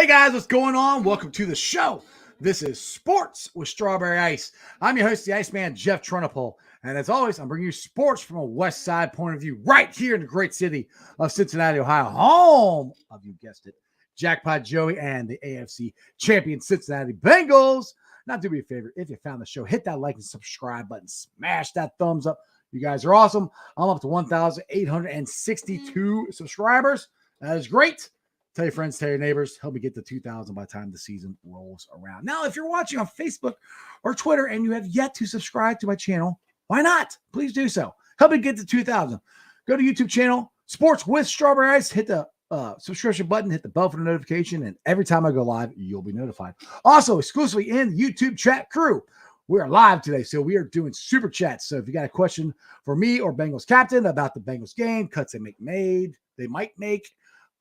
Hey guys, what's going on? Welcome to the show. This is Sports with Strawberry Ice. I'm your host, the Iceman, Jeff Trunapole. And as always, I'm bringing you sports from a West Side point of view right here in the great city of Cincinnati, Ohio, home of, you guessed it, Jackpot Joey and the AFC champion Cincinnati Bengals. Now, do me a favor, if you found the show, hit that like and subscribe button. Smash that thumbs up. You guys are awesome. I'm up to 1,862 subscribers. That is great. Tell your friends, tell your neighbors. Help me get to 2,000 by the time the season rolls around. Now, if you're watching on Facebook or Twitter and you have yet to subscribe to my channel, why not? Please do so. Help me get to 2,000. Go to YouTube channel, Sports with Strawberry Ice. Hit the subscription button, hit the bell for the notification, and every time I go live, you'll be notified. Also, exclusively in the YouTube chat crew, we are live today, so we are doing super chats. So if you got a question for me or Bengals captain about the Bengals game, cuts they might make,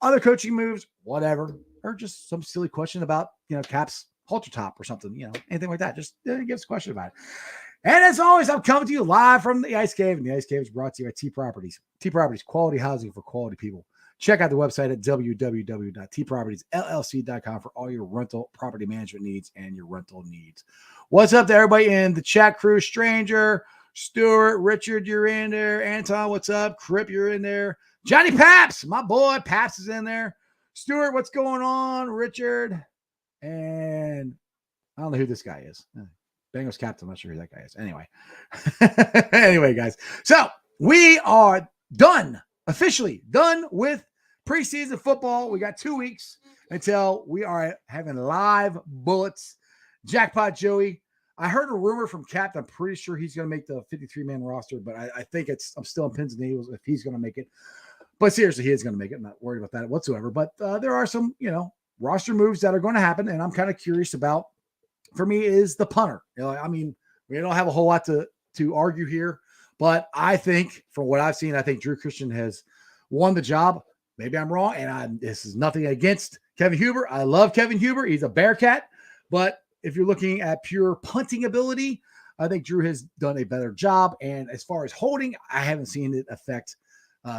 other coaching moves, whatever, or just some silly question about, Cap's halter top or something, anything like that. Just give us a question about it. And as always, I'm coming to you live from the Ice Cave, and the Ice Cave is brought to you by T Properties. T Properties, quality housing for quality people. Check out the website at www.tpropertiesllc.com for all your rental property management needs and your rental needs. What's up to everybody in the chat crew? Stranger, Stuart, Richard, you're in there. Anton, what's up? Crip, you're in there. Johnny Paps, my boy, Paps is in there. Stuart, what's going on? Richard, and I don't know who this guy is. Bengals captain, I'm not sure who that guy is. Anyway, guys. So we are done, officially done with preseason football. We got 2 weeks until we are having live bullets. Jackpot Joey. I heard a rumor from Cap. I'm pretty sure he's going to make the 53-man roster, but I think I'm still on pins and needles if he's going to make it. But seriously, he is going to make it. I'm not worried about that whatsoever. But there are some, roster moves that are going to happen, and I'm kind of curious about. For me, is the punter. We don't have a whole lot to argue here, but I think from what I've seen, I think Drew Christian has won the job. Maybe I'm wrong, and this is nothing against Kevin Huber. I love Kevin Huber. He's a Bearcat, but if you're looking at pure punting ability, I think Drew has done a better job. And as far as holding, I haven't seen it affect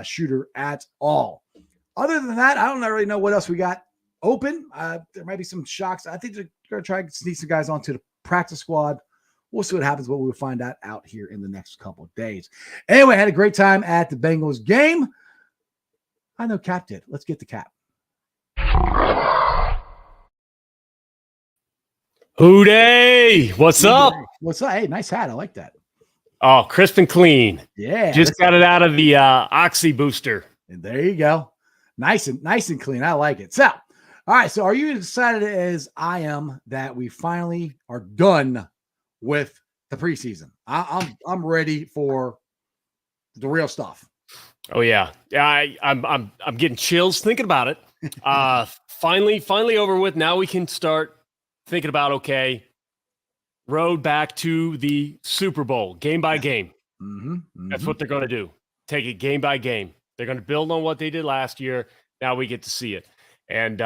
Shooter at all. Other than that, I don't really know what else we got open. There might be some shocks. I think they're going to try to sneak some guys onto the practice squad. We'll see what happens, but we'll find out here in the next couple of days. Anyway, I had a great time at the Bengals game. I know Cap did. Let's get the Cap. Hooday! What's up? What's up? Hey, nice hat. I like that. Oh, crisp and clean. Yeah. Just got it out of the Oxy booster. And there you go. Nice and clean. I like it. So, all right. So are you excited as I am that we finally are done with the preseason? I'm ready for the real stuff. Oh yeah. Yeah. I'm getting chills thinking about it. Finally over with. Now we can start thinking about, okay, road back to the Super Bowl, game by game. Mm-hmm. That's what they're going to do. Take it game by game. They're going to build on what they did last year. Now we get to see it. And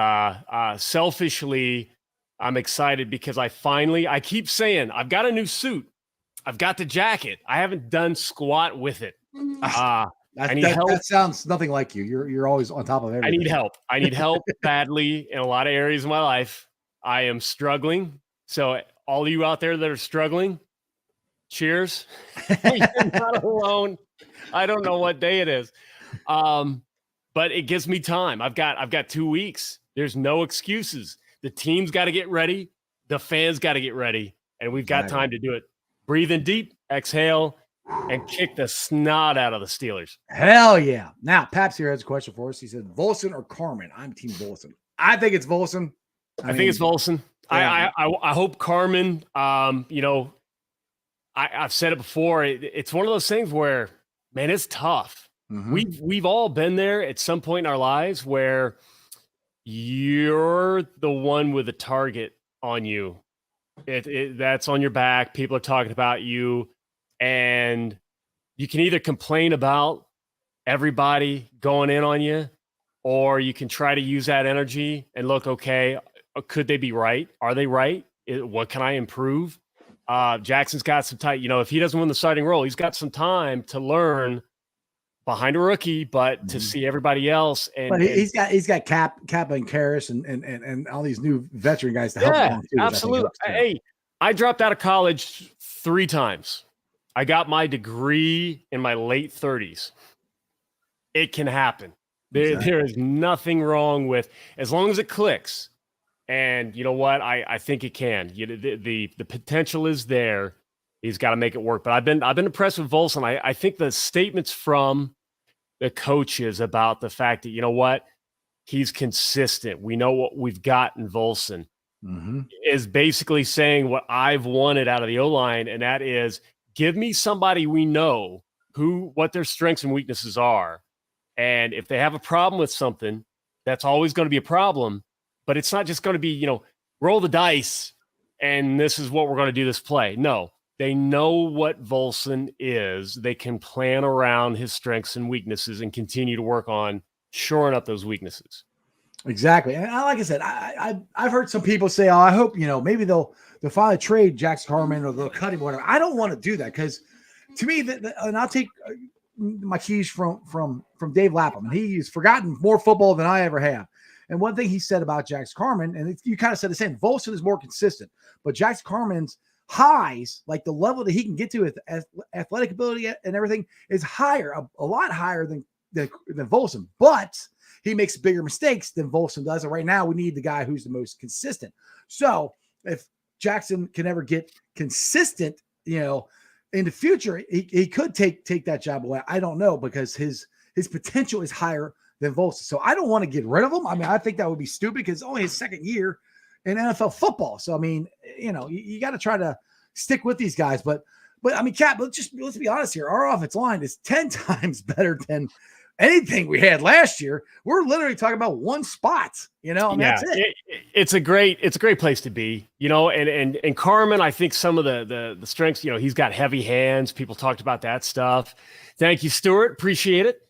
selfishly, I'm excited because I keep saying, I've got a new suit. I've got the jacket. I haven't done squat with it. I need help. That sounds nothing like you. You're always on top of everything. I need help badly in a lot of areas of my life. I am struggling. So all of you out there that are struggling, cheers. You're not alone. I don't know what day it is. But it gives me time. I've got 2 weeks. There's no excuses. The team's got to get ready. The fans got to get ready. And we've got time to do it. Breathe in deep, exhale, and kick the snot out of the Steelers. Hell yeah. Now, Paps here has a question for us. He said, Volson or Carman? I'm Team Volson. I think it's Volson. I think it's Volson. Yeah. I hope Carman, I've said it before. It's one of those things where, man, it's tough. Mm-hmm. We've all been there at some point in our lives where you're the one with a target on you. That's on your back. People are talking about you, and you can either complain about everybody going in on you, or you can try to use that energy and look, okay, could they be right? Are they right? What can I improve? Jackson's got some time. If he doesn't win the starting role, he's got some time to learn behind a rookie, but to see everybody else. And but he's got Cap and Karras and all these new veteran guys to help along too. Absolutely. Hey, I dropped out of college 3 times. I got my degree in my late 30s. It can happen. There is nothing wrong with, as long as it clicks. And you know what? I think it can. The potential is there. He's got to make it work. But I've been impressed with Volson. I think the statements from the coaches about the fact that, you know what, he's consistent. We know what we've got in Volson is basically saying what I've wanted out of the O-line, and that is give me somebody we know what their strengths and weaknesses are. And if they have a problem with something, that's always going to be a problem. But it's not just going to be, roll the dice and this is what we're going to do this play. No, they know what Volson is. They can plan around his strengths and weaknesses and continue to work on shoring up those weaknesses. Exactly. And like I said, I've heard some people say, I hope, maybe they'll finally trade Jackson Carman or they'll cut him or whatever. I don't want to do that because to me, and I'll take my keys from Dave Lapham, and he's forgotten more football than I ever have. And one thing he said about Jackson Carman, and you kind of said the same, Volson is more consistent, but Jackson Carman's highs, like the level that he can get to with athletic ability and everything, is higher, a lot higher than Volson, but he makes bigger mistakes than Volson does. And right now we need the guy who's the most consistent. So if Jackson can ever get consistent, in the future, he could take that job away. I don't know, because his potential is higher than Volson. So I don't want to get rid of him. I mean, I think that would be stupid because it's only his second year in NFL football. So, I mean, you got to try to stick with these guys. But I mean, Cap, let's be honest here. Our offensive line is 10 times better than anything we had last year. We're literally talking about one spot, that's it. It's a great place to be, and Carman, I think some of the strengths, he's got heavy hands. People talked about that stuff. Thank you, Stuart. Appreciate it.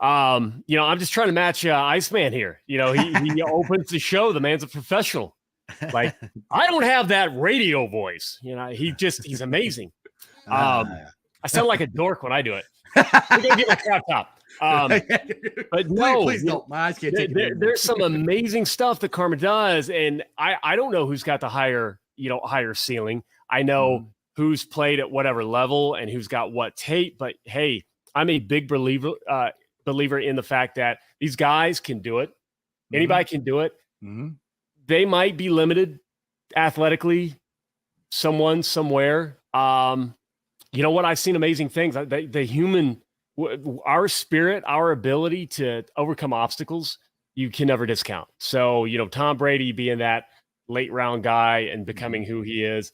I'm just trying to match Iceman here. He opens the show. The man's a professional. Like, I don't have that radio voice. He's amazing. I sound like a dork when I do it. I'm gonna get my crop top. But no, please don't. My eyes can't take it. There's some amazing stuff that Carman does, and I don't know who's got the higher ceiling. I know who's played at whatever level and who's got what tape. But hey, I'm a big believer in the fact that these guys can do it. Anybody can do it. They might be limited athletically, someone somewhere. You know what? I've seen amazing things. The human, our spirit, our ability to overcome obstacles, you can never discount. So, Tom Brady being that late round guy and becoming who he is,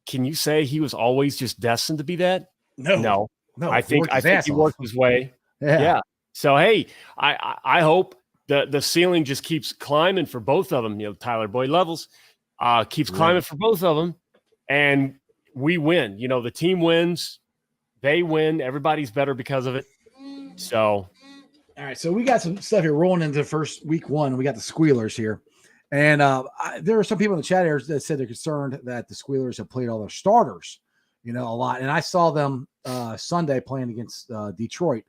can you say he was always just destined to be that? No. I think he worked his way. Yeah. So, hey, I hope the ceiling just keeps climbing for both of them. Tyler Boyd Levels keeps climbing for both of them, and we win. The team wins, they win. Everybody's better because of it. So, all right. So we got some stuff here rolling into first week one. We got the Squealers here, and there are some people in the chat here that said they're concerned that the Squealers have played all their starters, a lot. And I saw them Sunday playing against Detroit.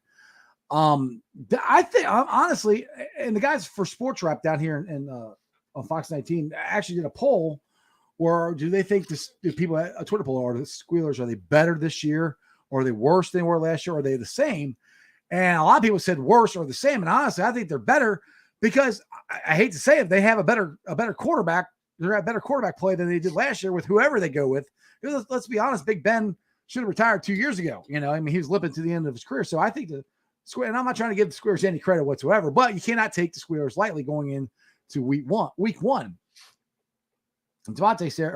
I think honestly, and the guys for Sports Wrap down here on Fox 19 actually did a poll where do they think the people at a Twitter poll are the Squealers, are they better this year or are they worse than they were last year? Or are they the same? And a lot of people said worse or the same. And honestly, I think they're better because I hate to say it, they have a better quarterback. They're at better quarterback play than they did last year with whoever they go with. Because let's be honest, Big Ben should have retired 2 years ago. He was limping to the end of his career. So I think and I'm not trying to give the Squealers any credit whatsoever, but you cannot take the Squealers lightly going into week one. And Devontae said,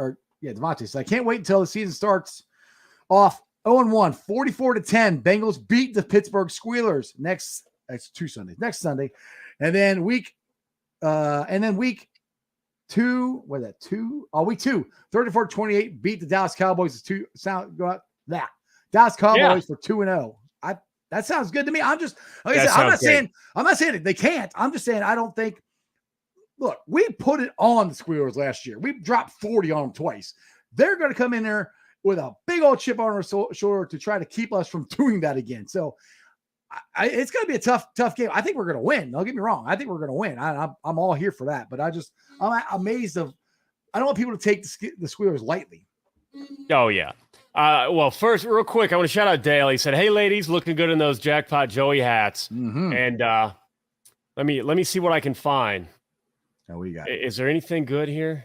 I can't wait until the season starts off 0-1, 44-10. Bengals beat the Pittsburgh Squealers next 2 Sundays. Next Sunday. And then week 2, what is that? Week 2, 34-28, beat the Dallas Cowboys. Dallas Cowboys for 2-0. That sounds good to me. I'm just, like I said, I'm not saying they can't. I'm just saying I don't think. Look, we put it on the Squealers last year. We dropped 40 on them twice. They're going to come in there with a big old chip on our shoulder to try to keep us from doing that again. So it's going to be a tough game. I think we're going to win. Don't get me wrong. I think we're going to win. I'm all here for that. But I'm amazed I don't want people to take the Squealers lightly. Oh yeah. Well, first, real quick, I want to shout out Dale. He said, "Hey, ladies, looking good in those Jackpot Joey hats." Mm-hmm. And let me see what I can find. Oh, we got. Is there anything good here?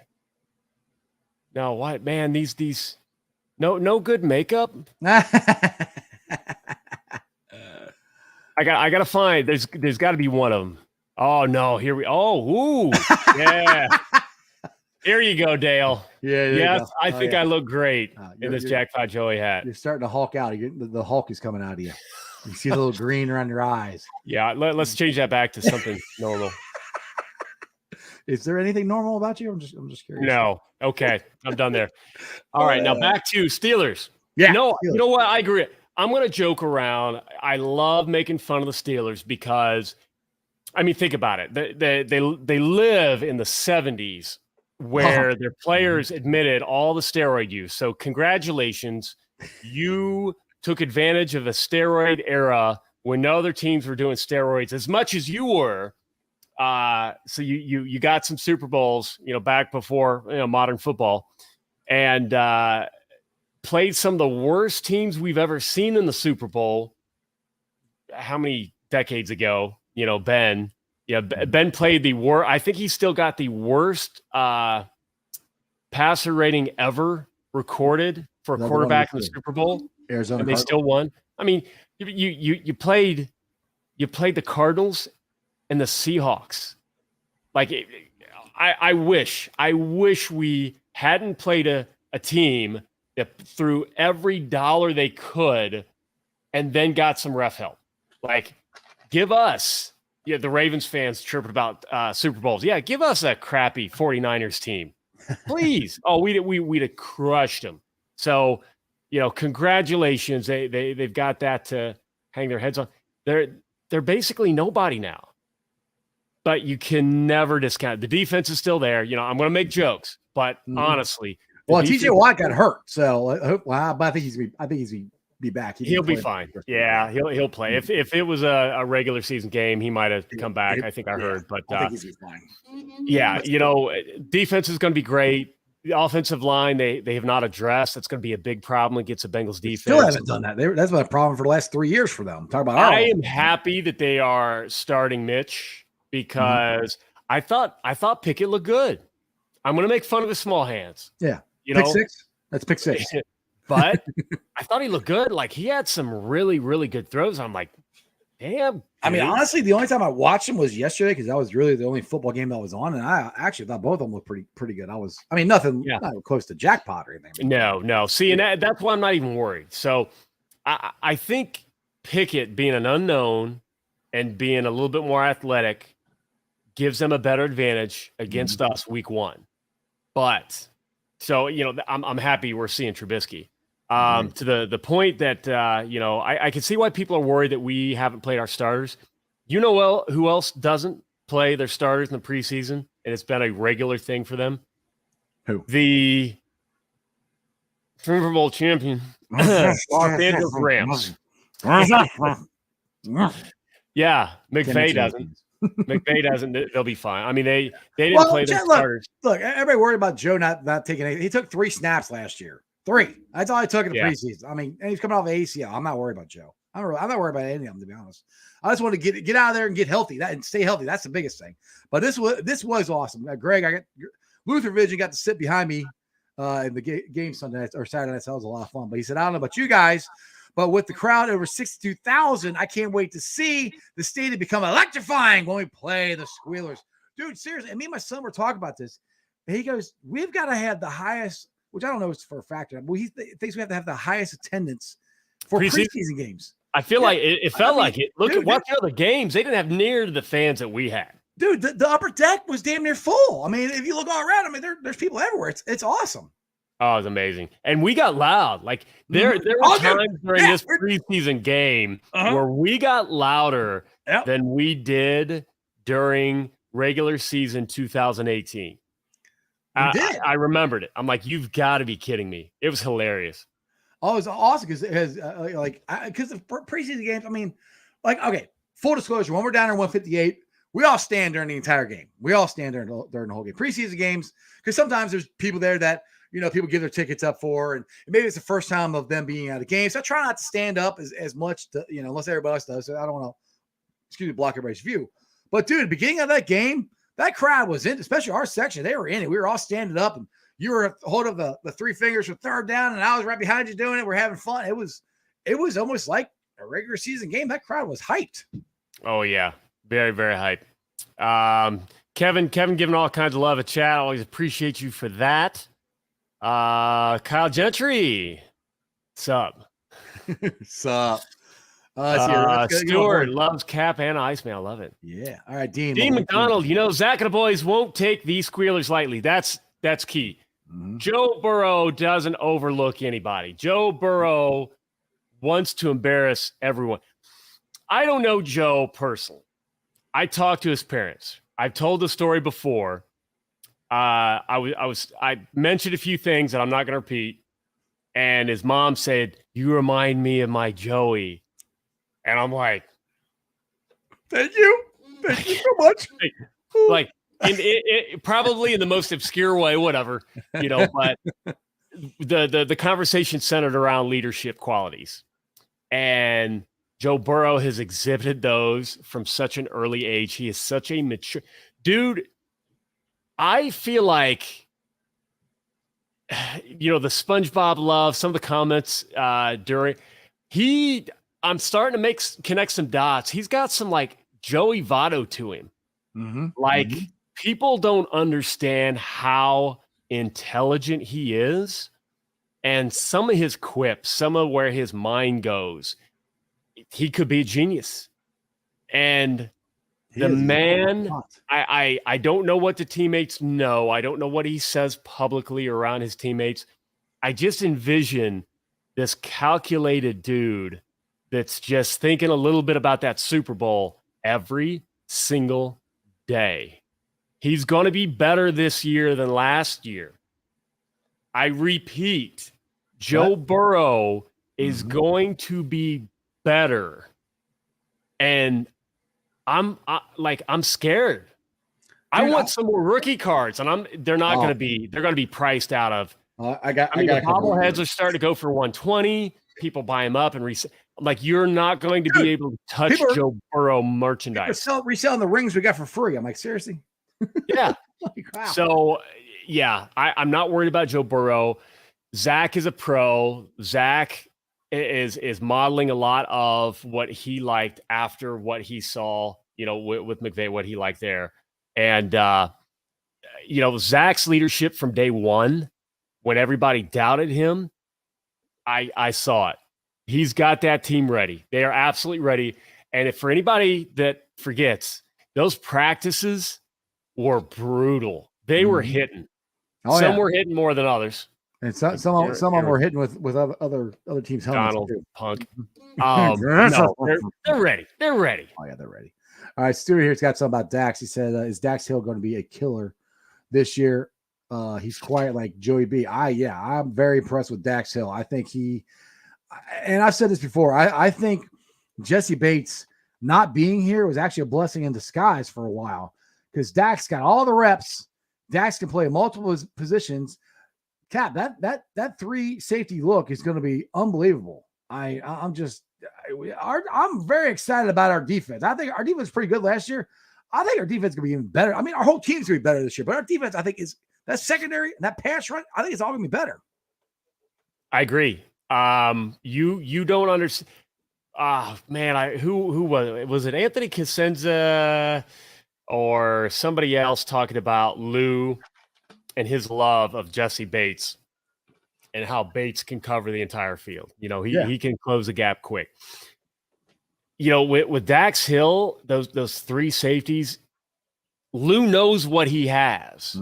No, what man? These no good makeup. I got to find. There's got to be one of them. Oh no, here we. Oh, ooh, yeah. Here you go, Dale. Yeah. Yes, I think I look great in this Jackpot Joey hat. You're starting to Hulk out. The Hulk is coming out of you. You see a little green around your eyes. Yeah, let's change that back to something normal. Is there anything normal about you? I'm just curious. No. Okay, I'm done there. All right, now back to Steelers. Yeah. You know what? I agree. I'm going to joke around. I love making fun of the Steelers because, I mean, think about it. They live in the 70s where their players admitted all the steroid use. So congratulations. You took advantage of a steroid era when no other teams were doing steroids as much as you were. So you got some Super Bowls, back before, modern football, and played some of the worst teams we've ever seen in the Super Bowl. How many decades ago, Ben? Yeah, Ben played the worst. I think he still got the worst passer rating ever recorded for a quarterback in the Super Bowl. Arizona, and they still won. I mean, you played the Cardinals and the Seahawks. Like, I wish we hadn't played a team that threw every dollar they could and then got some ref help. Like, give us. Yeah, the Ravens fans chirping about Super Bowls. Yeah, give us a crappy 49ers team, please. Oh, we'd have crushed them. So, congratulations. They've got that to hang their heads on. They're basically nobody now. But you can never discount the defense is still there. I'm going to make jokes, but honestly, TJ Watt got hurt, so but I think he's be back. He'll be fine. Yeah, he'll play. If it was a regular season game, he might have come back. I think I heard, but I think he's fine. Yeah, defense is going to be great. The offensive line they have not addressed. That's going to be a big problem against the Bengals defense. Still haven't done that. That's been a problem for the last 3 years for them. Talk about. I am happy that they are starting Mitch because I thought Pickett looked good. I'm going to make fun of his small hands. Yeah, pick six. That's pick six. But I thought he looked good. Like, he had some really, really good throws. I'm like, damn. I mean, honestly, the only time I watched him was yesterday because that was really the only football game that was on, and I actually thought both of them looked pretty good. Nothing not close to jackpot or anything. No. See, and that's why I'm not even worried. So I think Pickett being an unknown and being a little bit more athletic gives them a better advantage against us week one. But so, I'm happy we're seeing Trubisky. To the point that, I can see why people are worried that we haven't played our starters. Who else doesn't play their starters in the preseason? And it's been a regular thing for them. Who? The Super Bowl champion, Los Angeles Rams. Yeah, McVay doesn't. McVay doesn't. They'll be fine. I mean, they didn't play their starters. Look, everybody worried about Joe not taking it. He took 3 snaps last year. 3. That's all I took in the preseason. I mean, and he's coming off ACL. I'm not worried about Joe. I'm not worried about any of them, to be honest. I just want to get out of there and get healthy. And stay healthy. That's the biggest thing. But this was awesome. Greg, I got Luther Vision got to sit behind me in the game Sunday night or Saturday night. So that was a lot of fun. But he said, I don't know about you guys, but with the crowd over 62,000, I can't wait to see the stadium become electrifying when we play the Squealers. Dude, seriously. And me and my son were talking about this. And he goes, we've got to have the highest, which I don't know if it's for a factor. Well, he thinks we have to have the highest attendance for preseason games. I feel like it felt like it. Look at watch the other games. They didn't have near the fans that we had. Dude, the upper deck was damn near full. I mean, if you look all around, I mean, there's people everywhere. It's awesome. Oh, it's amazing. And we got loud. Like there were times during this preseason game where we got louder than we did during regular season 2018. I remembered it. I'm like, you've got to be kidding me. It was hilarious. Oh, it was awesome because the preseason games. I mean, like, okay, full disclosure, when we're down there 158, we all stand during the entire game. We all stand during the whole game. Preseason games, because sometimes there's people there that, people give their tickets up for, and maybe it's the first time of them being at a game. So I try not to stand up as much, unless everybody else does. So I don't want to, block everybody's view. But, dude, beginning of that game, that crowd was in, especially our section. They were in it. We were all standing up, and you were holding the three fingers for third down, and I was right behind you doing it. We're having fun. It was almost like a regular season game. That crowd was hyped. Oh, yeah. Very, very hyped. Kevin giving all kinds of love at chat. Always appreciate you for that. Kyle Gentry. Sup? Sup? Stuart loves Cap and Iceman. I love it. Yeah. All right, Dean. Dean McDonald, Zach and the boys won't take these squealers lightly. That's key. Mm-hmm. Joe Burrow doesn't overlook anybody. Joe Burrow wants to embarrass everyone. I don't know Joe personally. I talked to his parents. I've told the story before. I mentioned a few things that I'm not going to repeat. And his mom said, "You remind me of my Joey." And I'm like, Thank you so much. Like, probably in the most obscure way, whatever, but the conversation centered around leadership qualities. And Joe Burrow has exhibited those from such an early age. He is such a mature dude. I feel like, the SpongeBob love, some of the comments I'm starting to connect some dots. He's got some like Joey Votto to him. Mm-hmm. People don't understand how intelligent he is, and some of his quips, some of where his mind goes, he could be a genius. And the man, I don't know what the teammates know. I don't know what he says publicly around his teammates. I just envision this calculated dude that's just thinking a little bit about that Super Bowl every single day. He's going to be better this year than last year. I repeat, Joe Burrow is going to be better. And I'm scared. Dude, I want some more rookie cards, and they're not going to be. They're going to be priced out of. I got bobbleheads are starting to go for 120. People buy them up and resell. Like, you're not going to be able to touch Joe Burrow merchandise. Reselling the rings we got for free. I'm like, seriously? Yeah. Wow. So yeah, I'm not worried about Joe Burrow. Zach is a pro. Zach is modeling a lot of what he liked after what he saw, with McVay, what he liked there. And, Zach's leadership from day one, when everybody doubted him, I saw it. He's got that team ready. They are absolutely ready. And if for anybody that forgets, those practices were brutal. They were hitting. Some were hitting more than others. And some of them were hitting with other teams' helmets. Donald too. Punk. No, they're ready. They're ready. Oh yeah, they're ready. All right, Stuart here's got something about Dax. He said, "Is Dax Hill going to be a killer this year?" He's quiet like Joey B. I'm very impressed with Dax Hill. I think and I've said this before. I think Jesse Bates not being here was actually a blessing in disguise for a while, because Dax got all the reps. Dax can play multiple positions. Cap, that three safety look is going to be unbelievable. I'm very excited about our defense. I think our defense was pretty good last year. I think our defense is going to be even better. I mean, our whole team's going to be better this year, but our defense, I think, is that secondary and that pass run. I think it's all going to be better. I agree. You don't understand. Man, who was it? Was it Anthony Cosenza or somebody else talking about Lou and his love of Jesse Bates and how Bates can cover the entire field? He can close the gap quick. With Dax Hill, those three safeties, Lou knows what he has.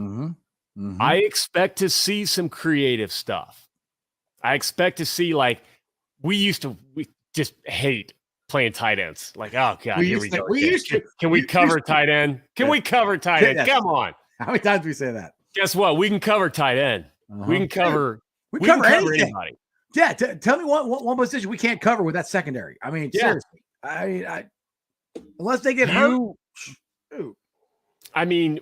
I expect to see some creative stuff. I expect to see, we just hate playing tight ends. Like, oh God, here we go. Can we cover tight end? Can we cover tight end? Come on. How many times do we say that? Guess what? We can cover tight end. We can cover. We can cover anybody. Yeah. Tell me one position we can't cover with that secondary. I mean, seriously. unless they get hurt. Shoot. I mean,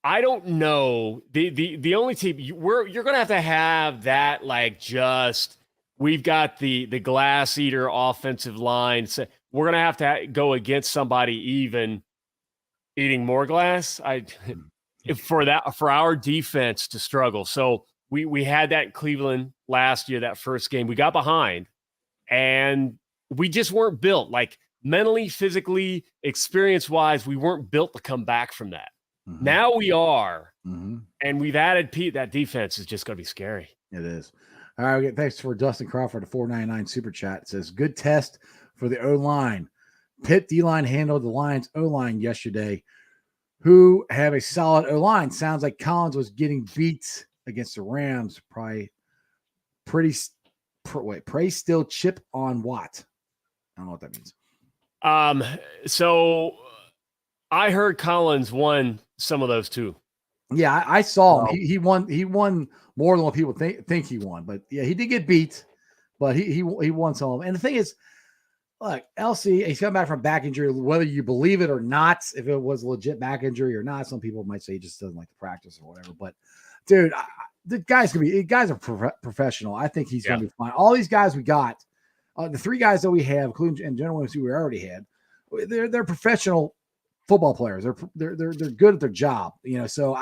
I don't know. The only team you're going to have that, like, just we've got the glass eater offensive line. So we're going to have go against somebody even eating more glass. For our defense to struggle. So we had that in Cleveland last year, that first game. We got behind and we just weren't built, like, mentally, physically, experience-wise, we weren't built to come back from that. Mm-hmm. Now we are, and we've added Pete. That defense is just going to be scary. It is. All right, thanks for Dustin Crawford, a $4.99 super chat. It says, good test for the O-line. Pitt D-line handled the Lions O-line yesterday, who have a solid O-line. Sounds like Collins was getting beat against the Rams. Probably praise still chip on Watt. I don't know what that means. So I heard Collins won some of those too. Yeah, I saw him. He won more than what people think he won. But yeah, he did get beat, but he won some of them. And the thing is, look, LC, he's coming back from back injury, whether you believe it or not, if it was a legit back injury or not. Some people might say he just doesn't like to practice or whatever. But dude, the guy's are professional. I think he's gonna be fine. All these guys we got, the three guys that we have, including and General Williams, who we already had, they're professional football players. They're good at their job, So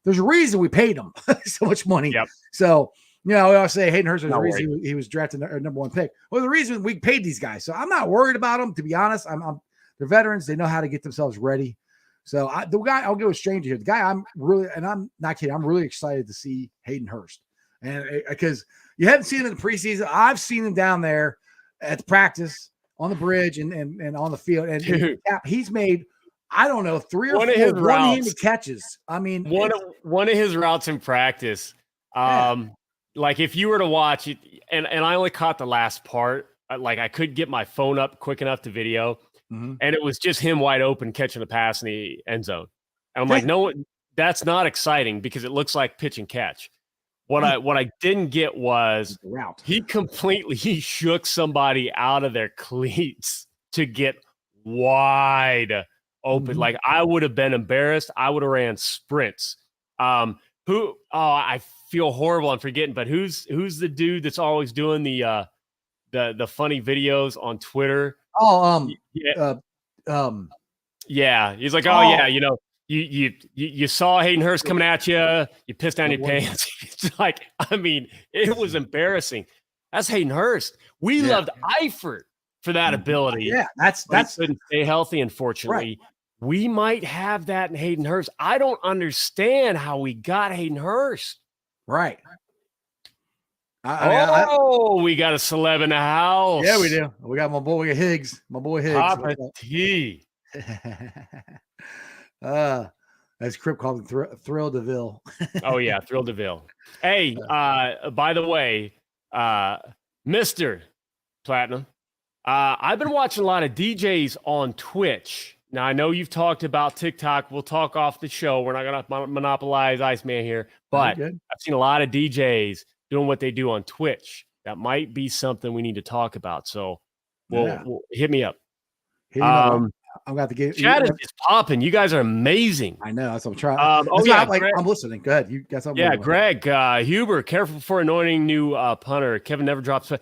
there's a reason we paid them so much money. Yep. So we always say Hayden Hurst, there's a reason he was drafted number one pick. Well, the reason we paid these guys, so I'm not worried about them. To be honest, they're veterans. They know how to get themselves ready. So the guy, I'll go with stranger here. The guy I'm not kidding. I'm really excited to see Hayden Hurst, and because you haven't seen him in the preseason, I've seen him down there at the practice on the bridge and on the field, and he's made, I don't know, 3 or 4 one-handed catches. I mean, one of his routes in practice. Like if you were to watch it, and I only caught the last part, like I could get my phone up quick enough to video, and it was just him wide open catching the pass in the end zone. And I'm like, no, that's not exciting because it looks like pitch and catch. What I didn't get was he completely shook somebody out of their cleats to get wide open. Like I would have been embarrassed. I would have ran sprints. I feel horrible. I'm forgetting, but who's the dude that's always doing the funny videos on Twitter? Yeah. He's like, you saw Hayden Hurst coming at you. You pissed down your pants. It's like, I mean, it was embarrassing. That's Hayden Hurst. We loved Eifert for that ability. Yeah, that's couldn't stay healthy. Unfortunately, we might have that in Hayden Hurst. I don't understand how we got Hayden Hurst. Right. We got a celeb in the house. Yeah, we do. We got my boy Higgs. Papa T. As Crip called him, Thrill DeVille. Oh yeah, Thrill DeVille. Hey, by the way, Mr. Platinum, I've been watching a lot of DJs on Twitch. Now I know you've talked about TikTok. We'll talk off the show. We're not gonna monopolize Iceman here, but I've seen a lot of DJs doing what they do on Twitch. That might be something we need to talk about. So we'll hit me up. I'm got to get chat is just popping. You guys are amazing. I know. That's what I'm trying. I'm listening. Go ahead. You got something? Yeah, Greg Huber, careful for anointing new punter. Kevin never drops.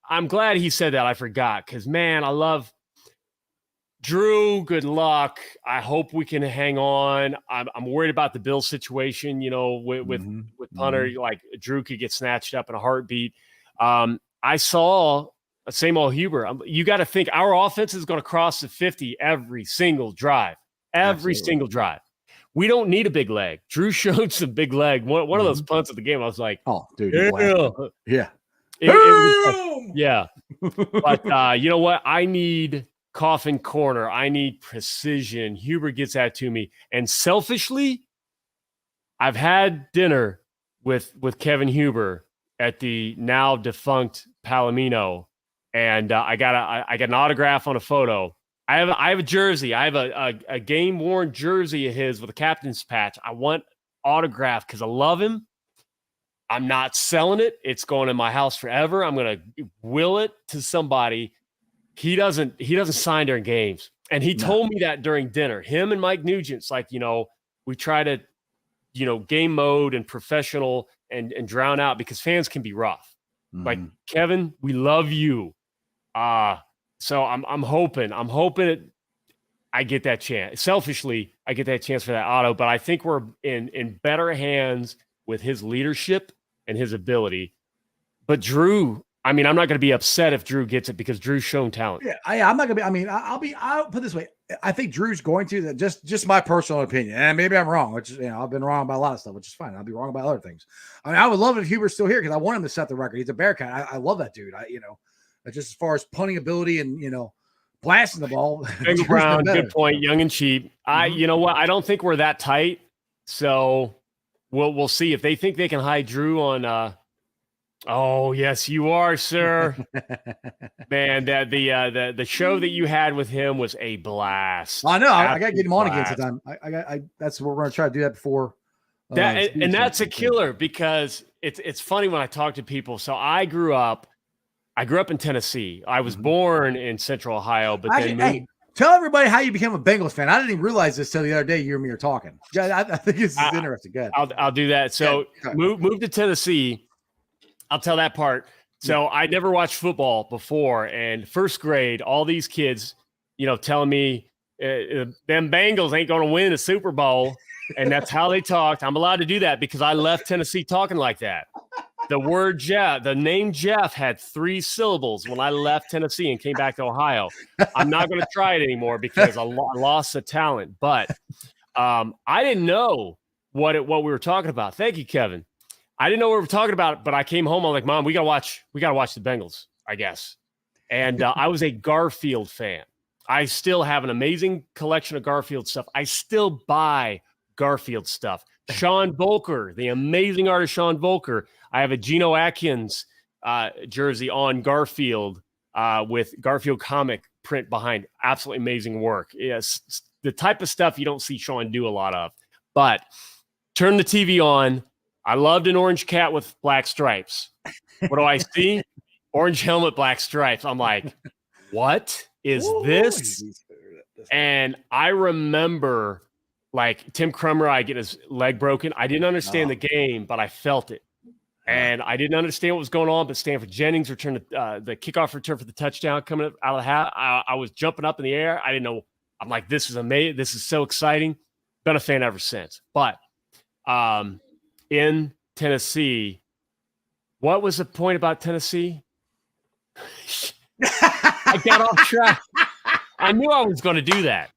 I'm glad he said that. I forgot because man, I love Drew. Good luck. I hope we can hang on. I'm worried about the Bills situation. With punter, like Drew could get snatched up in a heartbeat. I saw. Same old Huber. You got to think our offense is going to cross the 50 every single drive. Single drive. We don't need a big leg. Drew showed some big leg. One of those punts at the game, I was like, oh, dude. Yeah. Yeah. But you know what? I need coffin corner. I need precision. Huber gets that to me. And selfishly, I've had dinner with Kevin Huber at the now defunct Palomino. And I got an autograph on a photo. I have a jersey. I have a game worn jersey of his with a captain's patch. I want autograph because I love him. I'm not selling it. It's going in my house forever. I'm gonna will it to somebody. He doesn't sign during games. And he told me that during dinner. Him and Mike Nugent's like, we try to, game mode and professional and drown out because fans can be rough. Mhm. Like, Kevin, we love you. So I'm hoping I get that chance. Selfishly, I get that chance for that auto, but I think we're in better hands with his leadership and his ability. But Drew, I mean, I'm not going to be upset if Drew gets it because Drew's shown talent. Yeah, I'm not gonna be. I mean, I'll put it this way. I think Drew's going to. Just my personal opinion, and maybe I'm wrong. Which I've been wrong about a lot of stuff, which is fine. I'll be wrong about other things. I mean, I would love it if Huber's still here because I want him to set the record. He's a Bearcat. I love that dude. Just as far as punting ability and blasting the ball. Bengal Brown, good point. Young and cheap. You know what? I don't think we're that tight. So we'll see if they think they can hide Drew on. Oh yes, you are, sir. Man, that the show that you had with him was a blast. I know. I got to get him on again sometime. That's what we're going to try to do that before. And that's a killer because it's funny when I talk to people. So I grew up in Tennessee. I was born in Central Ohio, but then tell everybody how you became a Bengals fan. I didn't even realize this till the other day. You and me are talking. Yeah, I think this is interesting. Good. I'll do that. So move to Tennessee. I'll tell that part. So I never watched football before, and first grade, all these kids, telling me them Bengals ain't going to win a Super Bowl, and that's how they talked. I'm allowed to do that because I left Tennessee talking like that. The word Jeff, the name Jeff had 3 syllables when I left Tennessee and came back to Ohio. I'm not going to try it anymore because I lost the talent. But I didn't know what we were talking about. Thank you, Kevin. I didn't know what we were talking about, but I came home. I'm like, Mom, we gotta watch the Bengals, I guess. And I was a Garfield fan. I still have an amazing collection of Garfield stuff. I still buy Garfield stuff. Sean Volker, the amazing artist Sean Volker. I have a Geno Atkins jersey on Garfield with Garfield comic print behind. Absolutely amazing work. Yes, the type of stuff you don't see Sean do a lot of. But turn the TV on. I loved an orange cat with black stripes. What do I see? Orange helmet, black stripes. I'm like, what is this? And I remember like Tim Krumrie getting his leg broken. I didn't understand the game, but I felt it. And I didn't understand what was going on, but Stanford Jennings returned the kickoff return for the touchdown coming up out of the hat. I was jumping up in the air. I didn't know. I'm like, this is amazing. This is so exciting. Been a fan ever since. But in Tennessee, what was the point about Tennessee? I got off track. I knew I was going to do that.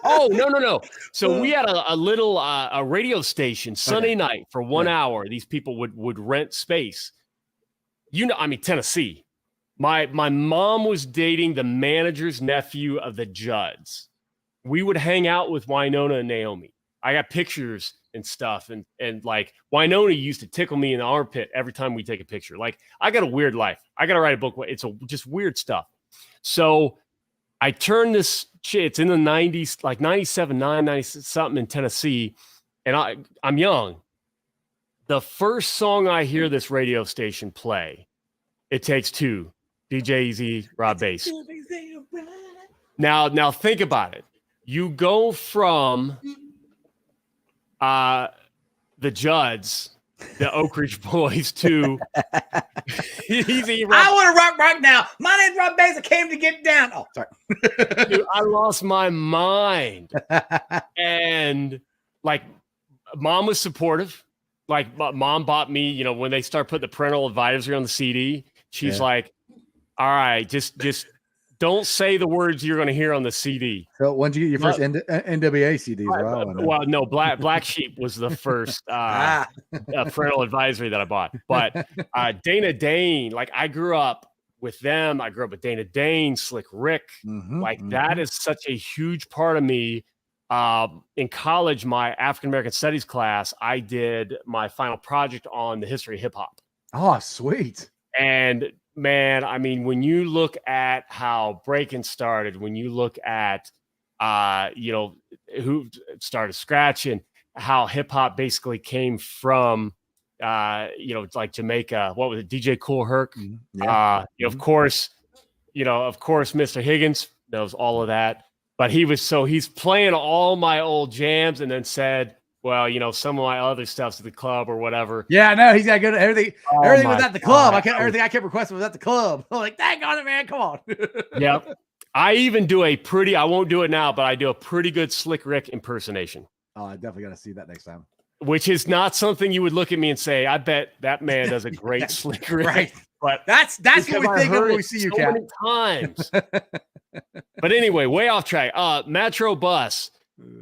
Oh, no. So we had a little a radio station Sunday night for 1 hour. These people would rent space. Tennessee. My mom was dating the manager's nephew of the Judds. We would hang out with Winona and Naomi. I got pictures and stuff. And like Winona used to tickle me in the armpit every time we take a picture. Like I got a weird life. I got to write a book. It's just weird stuff. So I turned this, it's in the 90s, like 97, 90 something in Tennessee. And I'm young. The first song I hear this radio station play, It Takes Two, DJ Easy, Rob Bass. Now think about it. You go from the Judds, the Oak Ridge Boys, to Easy Rob. I want to rock right now. My name's Rob Bass. I came to get down. Oh, sorry. Dude, I lost my mind. And like, mom was supportive. Like, mom bought me, when they start putting the parental advisory on the CD, she's like, all right, just don't say the words you're going to hear on the CD. So when did you get your first NWA CD? Well, no, Black Sheep was the first parental advisory that I bought. But Dana Dane, like I grew up with them. I grew up with Dana Dane, Slick Rick. That is such a huge part of me. In college, my African-American studies class, I did my final project on the history of hip hop. Oh, sweet. And man, I mean, when you look at how breaking started, when you look at, who started scratching, how hip hop basically came from, like Jamaica. What was it? DJ Kool Herc. Of course, Mr. Higgins knows all of that. But he's playing all my old jams and then said, well, some of my other stuff's at the club or whatever. Yeah, no, he's got good everything. Oh everything was at the club. God. Everything I kept requesting was at the club. I'm like, dang on it, man. Come on. Yep. I even do I won't do it now, but I do a pretty good Slick Rick impersonation. Oh, I definitely got to see that next time. Which is not something you would look at me and say, I bet that man does a great Slick Rick. Right. But that's what we think of when we see you, Cap. Many times. But anyway, way off track. Metro Bus.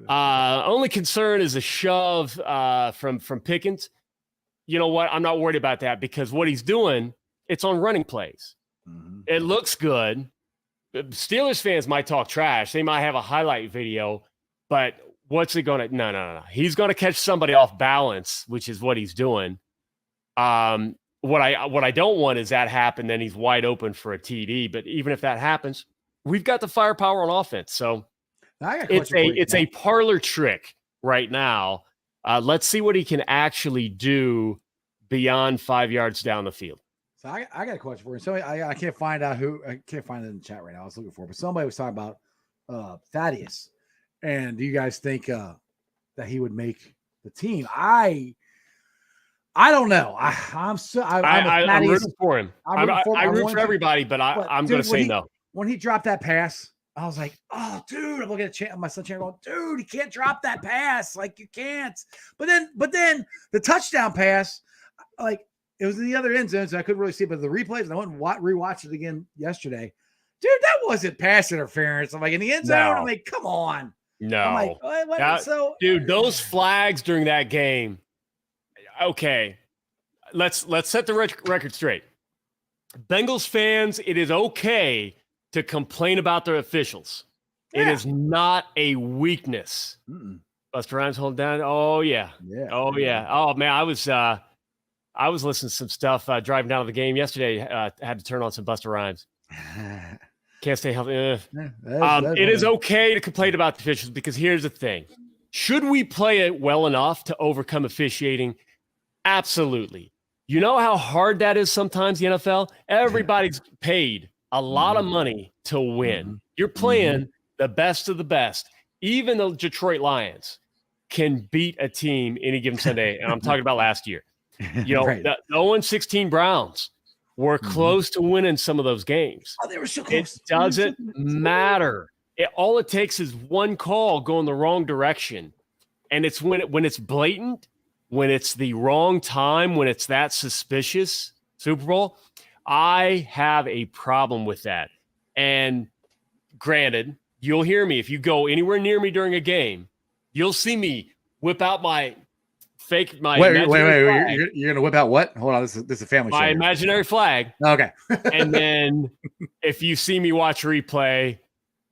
Only concern is a shove from Pickens. You know what? I'm not worried about that because what he's doing, it's on running plays. Mm-hmm. It looks good. Steelers fans might talk trash. They might have a highlight video, but what's it going to? No. He's going to catch somebody off balance, which is what he's doing. What I don't want is that happen. Then he's wide open for a TD. But even if that happens, we've got the firepower on offense. So it's a parlor trick right now. Let's see what he can actually do beyond 5 yards down the field. So I got a question for you. So I can't find out who. I can't find it in the chat right now. I was looking for it, but somebody was talking about Thaddeus. And do you guys think that he would make the team? I don't know. I'm rooting for him. I root for everybody, but I'm going to say no. When he dropped that pass, I was like, "Oh, dude!" I'm looking at my son going, "Dude, he can't drop that pass. Like you can't." But then the touchdown pass, like it was in the other end zone, so I couldn't really see it. But the replays, and I went and rewatched it again yesterday. Dude, that wasn't pass interference. I'm like in the end zone. No. I'm like, come on. No. I'm like, what? Dude, those flags during that game. Okay, let's set the record straight. Bengals fans, it is okay to complain about their officials. Yeah. It is not a weakness. Buster Rhymes hold down. Oh yeah. Oh yeah. Oh man, I was listening to some stuff driving down to the game yesterday. Had to turn on some Buster Rhymes. Can't stay healthy. It is okay to complain about the officials because here's the thing. Should we play it well enough to overcome officiating? Absolutely. You know how hard that is sometimes, the NFL? Everybody's paid a lot of money to win. You're playing the best of the best. Even the Detroit Lions can beat a team any given Sunday. And I'm talking about last year. Right. The 0-16 Browns were close to winning some of those games. Oh, they were so close. It doesn't matter. All it takes is one call going the wrong direction. And it's when it's blatant, when it's the wrong time, when it's that suspicious, Super Bowl, I have a problem with that. And granted, you'll hear me. If you go anywhere near me during a game, you'll see me whip out my wait. You're gonna whip out what? Hold on, this is a family show. My imaginary flag. Okay. And then if you see me watch a replay,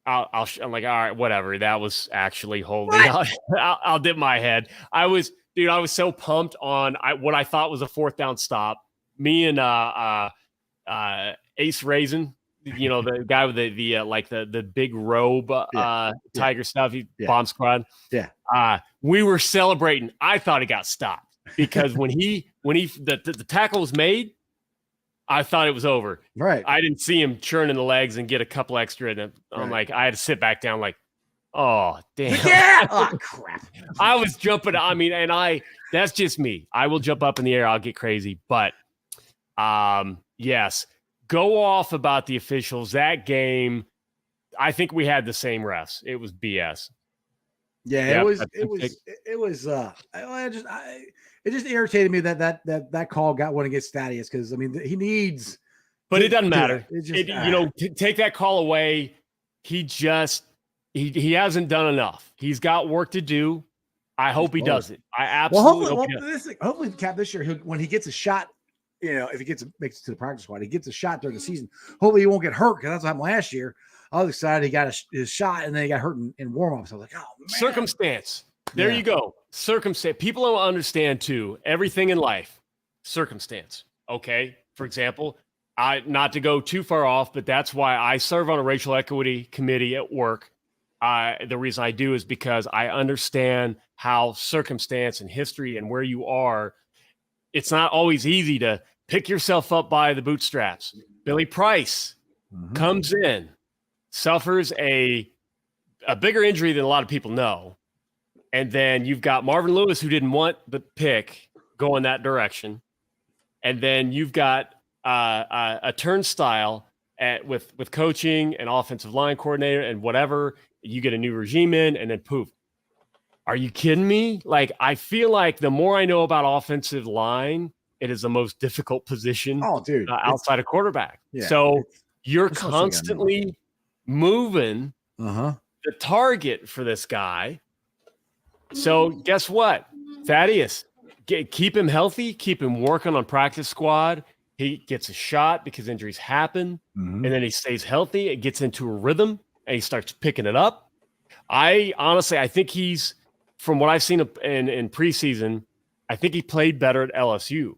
I'm like, all right, whatever. That was actually holding. I'll dip my head. I was so pumped on what I thought was a fourth down stop. Me and Ace Raisin, the guy with the big robe, tiger stuff, bomb squad. Yeah. We were celebrating. I thought he got stopped because when the tackle was made, I thought it was over. Right. I didn't see him churning the legs and get a couple extra. And I'm like, I had to sit back down like, oh, damn. Yeah. Oh, crap. I was jumping. I mean, that's just me. I will jump up in the air. I'll get crazy. But yes, go off about the officials. That game, I think we had the same refs. It was BS. Yeah, it just irritated me that call got one against Thaddeus because I mean he needs. But it doesn't matter. Take that call away. He hasn't done enough. He's got work to do. I hope he does it. I absolutely hopefully Cap this year when he gets a shot, if he makes it to the practice squad, he gets a shot during the season. Hopefully he won't get hurt because that's what happened last year. I was excited he got his shot and then he got hurt in warm-ups. I was like, oh man. Circumstance. There you go. Circumstance. People don't understand too. Everything in life, circumstance. Okay. For example, not to go too far off, but that's why I serve on a racial equity committee at work. The reason I do is because I understand how circumstance and history and where you are. It's not always easy to pick yourself up by the bootstraps. Billy Price comes in, suffers a bigger injury than a lot of people know. And then you've got Marvin Lewis, who didn't want the pick going that direction. And then you've got a turnstile with coaching and offensive line coordinator and whatever. You get a new regime in, and then poof. Are you kidding me? Like, I feel like the more I know about offensive line, it is the most difficult position outside of quarterback. Yeah, so you're constantly moving the target for this guy. So guess what? Thaddeus, keep him healthy, keep him working on practice squad. He gets a shot because injuries happen, and then he stays healthy. It gets into a rhythm, and he starts picking it up. I think he's, from what I've seen in preseason, I think he played better at LSU.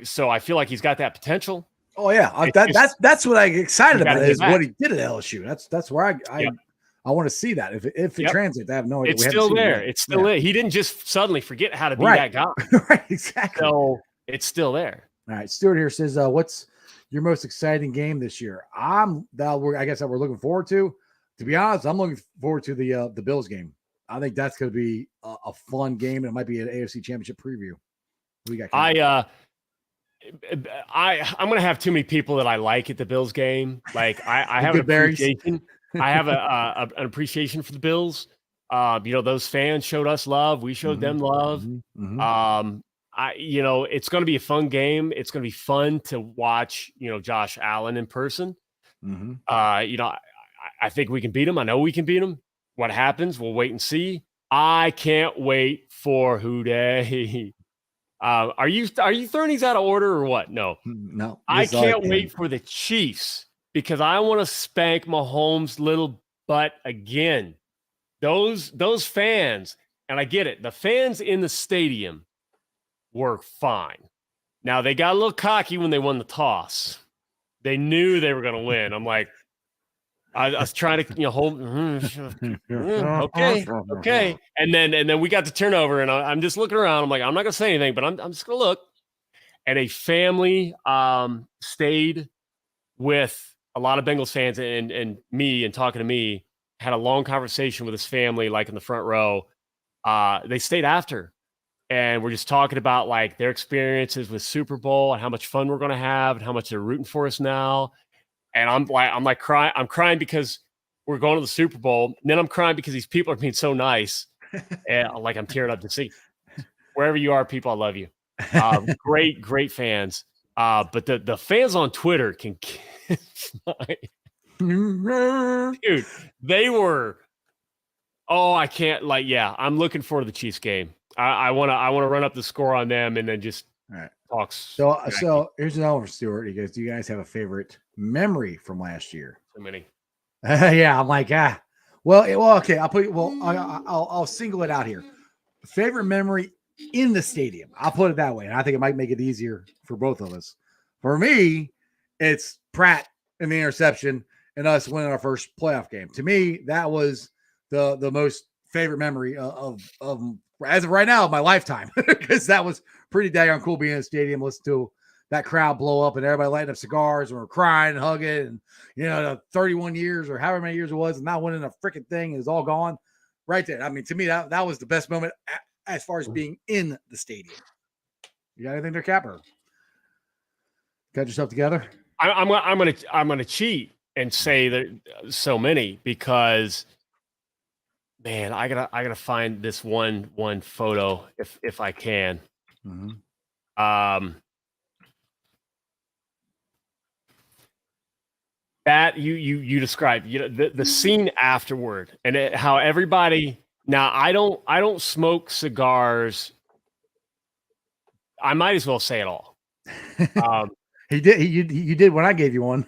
So I feel like he's got that potential. Oh yeah, that's what I'm excited about is what he did at LSU. That's where I want to see that if it translates. I have no idea. It's still there. It's still there. He didn't just suddenly forget how to be that guy. Right, exactly. So it's still there. All right, Stuart here says, "What's your most exciting game this year?" I guess that we're looking forward to. To be honest, I'm looking forward to the Bills game. I think that's going to be a fun game, and it might be an AFC Championship preview. We got. I'm going to have too many people that I like at the Bills game. Like I have an appreciation. I have an appreciation for the Bills. Those fans showed us love. We showed them love. It's going to be a fun game. It's going to be fun to watch, Josh Allen in person. I think we can beat him. I know we can beat him. What happens? We'll wait and see. I can't wait for Houday. Are you throwing these out of order or what? No. I can't wait for the Chiefs because I want to spank Mahomes' little butt again. Those fans, and I get it. The fans in the stadium were fine. Now they got a little cocky when they won the toss. They knew they were going to win. I'm like, I was trying to hold. Okay. And then we got the turnover, and I'm just looking around. I'm like, I'm not going to say anything, but I'm just going to look. And a family stayed with a lot of Bengals fans and me, and talking to me, had a long conversation with his family, like in the front row. They stayed after, and we're just talking about like their experiences with Super Bowl and how much fun we're going to have and how much they're rooting for us now. And I'm crying. I'm crying because we're going to the Super Bowl. And then I'm crying because these people are being so nice. And I'm tearing up to see. Wherever you are, people, I love you. Great fans. But the fans on Twitter can kiss dude. They were. Oh, I can't. I'm looking forward to the Chiefs game. I want to run up the score on them and then just talk. So here's another one for Stuart. He goes, "Do you guys have a favorite memory from last year?" So many. Yeah, I'm like, well, okay. I'll single it out here. Favorite memory in the stadium. I'll put it that way, and I think it might make it easier for both of us. For me, it's Pratt and the interception and us winning our first playoff game. To me, that was the most favorite memory of as of right now of my lifetime, because that was pretty daggone cool being in the stadium, listen to that crowd blow up and everybody lighting up cigars and we're crying and hugging, and 31 years or however many years it was and not winning a freaking thing is all gone right there. I mean, to me, that was the best moment as far as being in the stadium. You got anything there, Capper? Got yourself together? I'm gonna cheat and say that so many, because man, I gotta find this one photo if I can. That you described, the scene afterward and how everybody. Now I don't smoke cigars. I might as well say it all. He did. You did when I gave you one.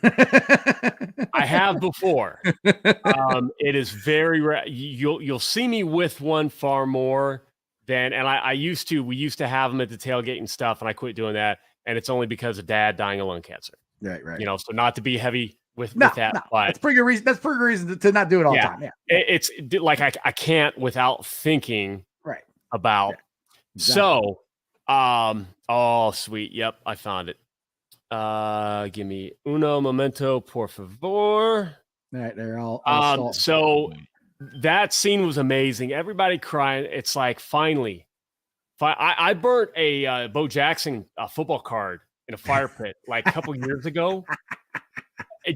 I have before. It is very rare. You'll see me with one far more than, and I used to. We used to have them at the tailgate and stuff, and I quit doing that. And it's only because of Dad dying of lung cancer. Right. So not to be heavy with that, but that's pretty good reason. That's pretty good reason to not do it all the time. Yeah, it's like I can't without thinking about. Yeah, exactly. So, oh sweet, yep, I found it. Give me uno momento, por favor. Right, they're all So that scene was amazing. Everybody crying. It's like finally, I burnt a Bo Jackson football card in a fire pit like a couple years ago,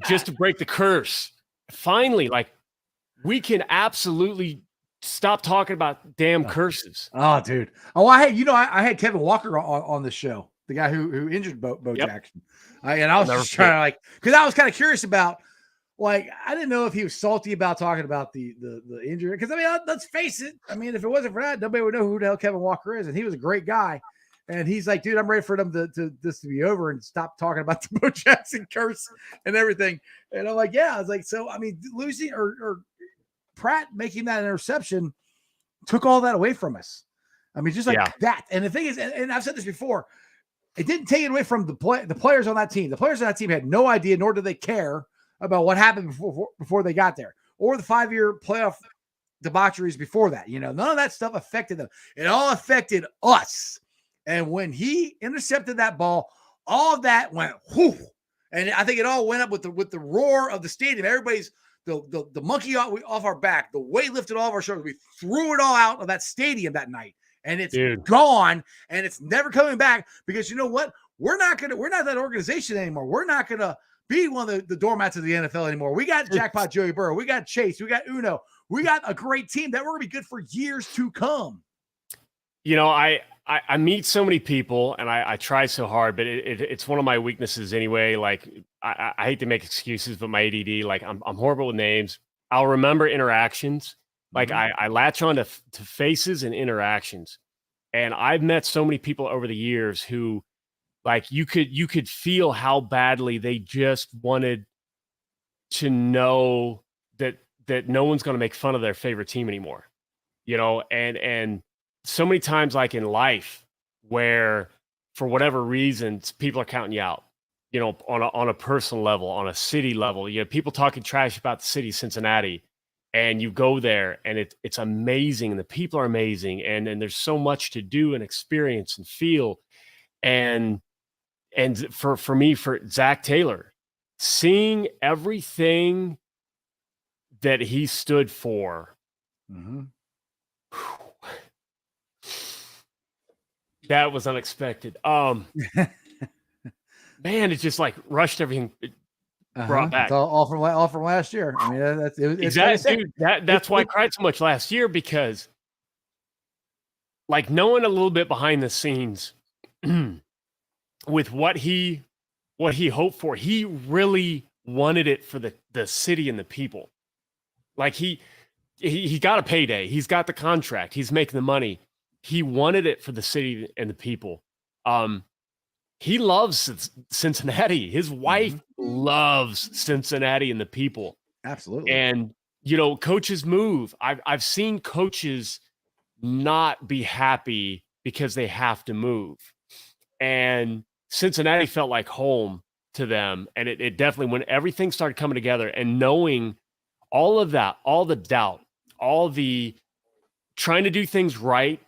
just to break the curse. Finally, like we can absolutely stop talking about damn curses. Oh, dude. Oh, I had Kevin Walker on the show, the guy who injured Bo Jackson. And I was just trying to like, because I was kind of curious about, like, I didn't know if he was salty about talking about the injury. Because I mean, let's face it. I mean, if it wasn't for that, nobody would know who the hell Kevin Walker is, and he was a great guy. And he's like, dude, I'm ready for them to this to be over and stop talking about the Bo Jackson curse and everything. And I'm like, yeah. I was like, so I mean, losing or Pratt making that interception took all that away from us. I mean, just like that. And the thing is, and I've said this before, it didn't take it away from the players on that team. The players on that team had no idea, nor did they care about what happened before they got there, or the 5-year playoff debaucheries before that. You know, none of that stuff affected them. It all affected us. And when he intercepted that ball, all of that went whoo. And I think it all went up with the roar of the stadium. Everybody's the monkey off our back, the weight lifted off our shoulders. We threw it all out of that stadium that night, and it's gone, and it's never coming back. Because you know what? We're not that organization anymore. We're not gonna be one of the doormats of the NFL anymore. We got Jackpot Joey Burrow, we got Chase, we got Uno, we got a great team that we're gonna be good for years to come. You know, I meet so many people, and I try so hard, but it's one of my weaknesses anyway. Like I hate to make excuses, but my ADD, like I'm horrible with names. I'll remember interactions. Like I latch on to faces and interactions. And I've met so many people over the years who, like, you could feel how badly they just wanted to know that no one's going to make fun of their favorite team anymore, you know, and so many times, like in life, where for whatever reasons people are counting you out, you know, on a personal level, on a city level, you know, people talking trash about the city, Cincinnati, and you go there and it's amazing, and the people are amazing, and there's so much to do and experience and feel, and for me, for Zach Taylor, seeing everything that he stood for. That was unexpected. Man, it just like rushed everything. Brought back. It's all from last year. I mean, exactly, dude. That's why I cried so much last year, because, like, knowing a little bit behind the scenes with what he hoped for, he really wanted it for the city and the people. Like he got a payday. He's got the contract. He's making the money. He wanted it for the city and the people. He loves Cincinnati. His wife loves Cincinnati and the people. Absolutely. And, you know, coaches move. I've seen coaches not be happy because they have to move. And Cincinnati felt like home to them. And it definitely, when everything started coming together and knowing all of that, all the doubt, all the trying to do things right,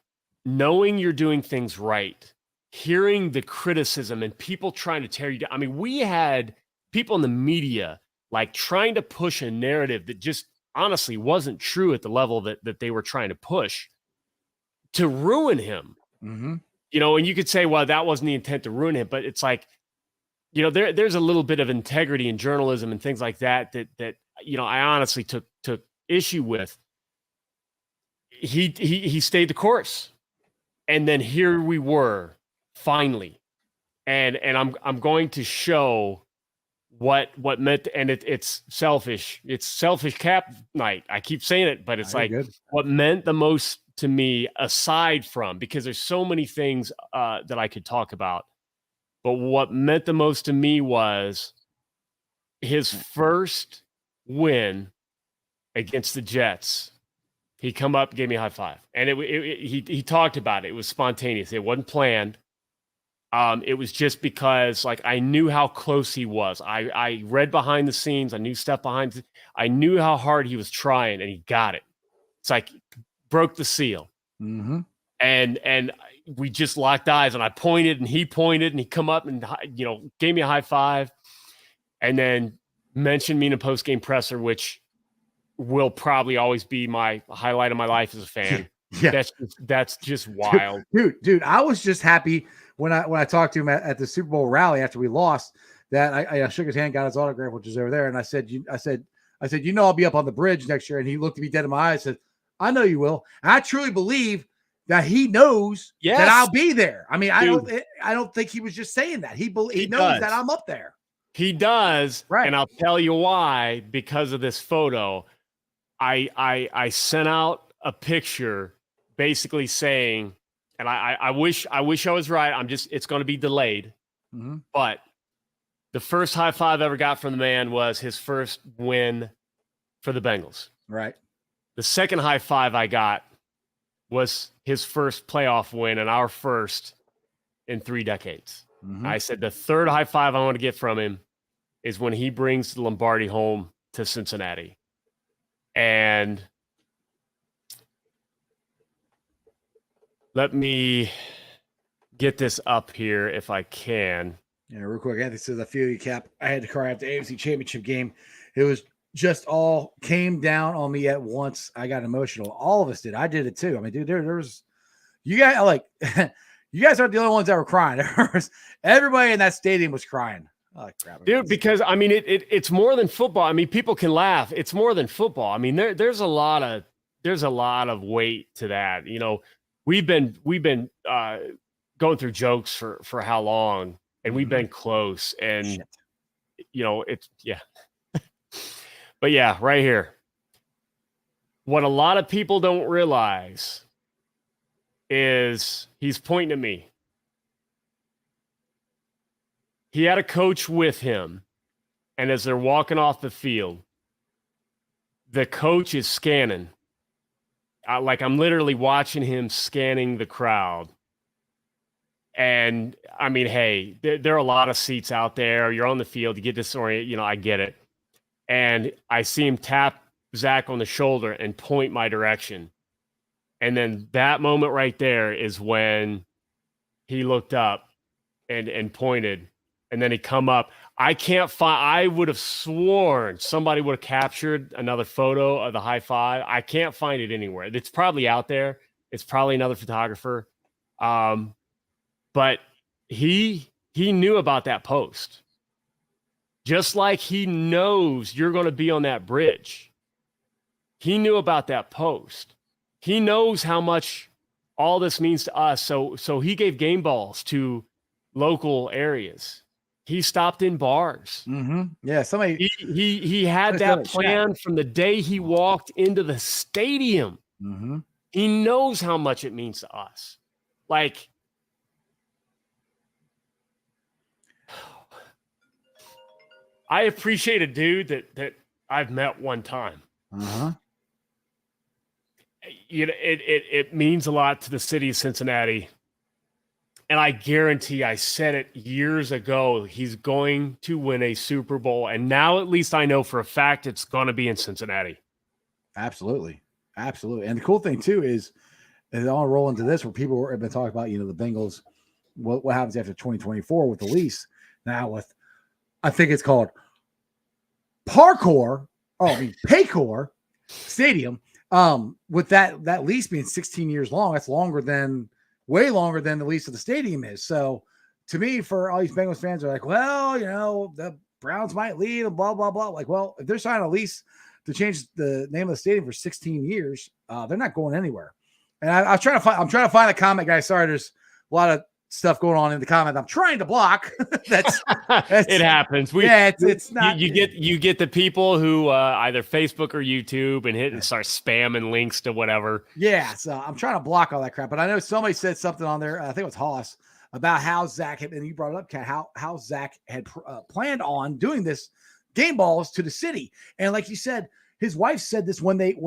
knowing you're doing things right, hearing the criticism and people trying to tear you down. I mean, we had people in the media like trying to push a narrative that just honestly wasn't true at the level that they were trying to push to ruin him. You know, and you could say, well, that wasn't the intent to ruin him, but it's like, you know, there's a little bit of integrity in journalism and things like that, you know, I honestly took issue with. He stayed the course. And then here we were finally. And I'm going to show what meant, and it's selfish. It's selfish cap night. I keep saying it, but it's like what meant the most to me, aside from, because there's so many things that I could talk about, but what meant the most to me was his first win against the Jets. He come up, gave me a high five, and he talked about it. It was spontaneous. It wasn't planned. It was just because, like, I knew how close he was. I read behind the scenes. I knew stuff behind. I knew how hard he was trying, and he got it. It's like broke the seal. And we just locked eyes, and I pointed, and he pointed, and he come up and, you know, gave me a high five, and then mention me in a post-game presser, which will probably always be my highlight of my life as a fan. Yeah. That's just wild. Dude, I was just happy when I talked to him at the Super Bowl rally after we lost that I shook his hand, got his autograph, which is over there. And I said, I'll be up on the bridge next year. And he looked at me dead in my eyes and said, I know you will. And I truly believe that he knows that I'll be there. I mean, I don't think he was just saying that. He knows that I'm up there. He does. Right. And I'll tell you why, because of this photo. I sent out a picture basically saying, and I wish I was right. It's going to be delayed. Mm-hmm. But the first high five I ever got from the man was his first win for the Bengals. Right. The second high five I got was his first playoff win and our first in 3 decades. Mm-hmm. I said the third high five I want to get from him is when he brings the Lombardi home to Cincinnati. And let me get this up here if I can. Yeah, real quick. Anthony says, I feel you, Cap. I had to cry at the AFC Championship game. It was just all came down on me at once. I got emotional. All of us did. I did it too. I mean, dude, there was you guys you guys aren't the only ones that were crying. Everybody in that stadium was crying. Oh, crap. Dude, because I mean, it's more than football. I mean, people can laugh. It's more than football. I mean, there's a lot of weight to that. You know, we've been going through jokes for how long, and we've been close. And you know, it's but yeah, right here. What a lot of people don't realize is he's pointing at me. He had a coach with him, and as they're walking off the field, the coach is scanning. I'm literally watching him scanning the crowd. And, I mean, hey, there are a lot of seats out there. You're on the field. You get disoriented. You know, I get it. And I see him tap Zach on the shoulder and point my direction. And then that moment right there is when he looked up and pointed. And then he come up. I would have sworn somebody would have captured another photo of the high five. I can't find it anywhere. It's probably out there. It's probably another photographer. But he knew about that post. Just like he knows you're going to be on that bridge. He knew about that post. He knows how much all this means to us. So he gave game balls to local areas. He stopped in bars. Mm-hmm. Yeah, somebody. He had that plan from the day he walked into the stadium. Mm-hmm. He knows how much it means to us. Like, I appreciate a dude that I've met one time. Uh-huh. You know, it means a lot to the city of Cincinnati. And I guarantee I said it years ago, he's going to win a Super Bowl. And now at least I know for a fact it's going to be in Cincinnati. Absolutely. Absolutely. And the cool thing, too, is I'll roll into this where people have been talking about, you know, the Bengals, what happens after 2024 with the lease. Now with, I think it's called Paycor Stadium. With that lease being 16 years long, that's way longer than the lease of the stadium is. So to me, for all these Bengals fans are like, well, you know, the Browns might leave and blah, blah, blah. Like, well, if they're signing a lease to change the name of the stadium for 16 years, they're not going anywhere. And I'm trying to find a comment, guys. Sorry, there's a lot of stuff going on in the comment. I'm trying to block. that's it happens. It's not. You get the people who either Facebook or YouTube and start spamming links to whatever. Yeah, so I'm trying to block all that crap. But I know somebody said something on there. I think it was Haas about how Zach had, and you brought it up, Kat, how Zach had planned on doing this game balls to the city. And like you said, his wife said this when they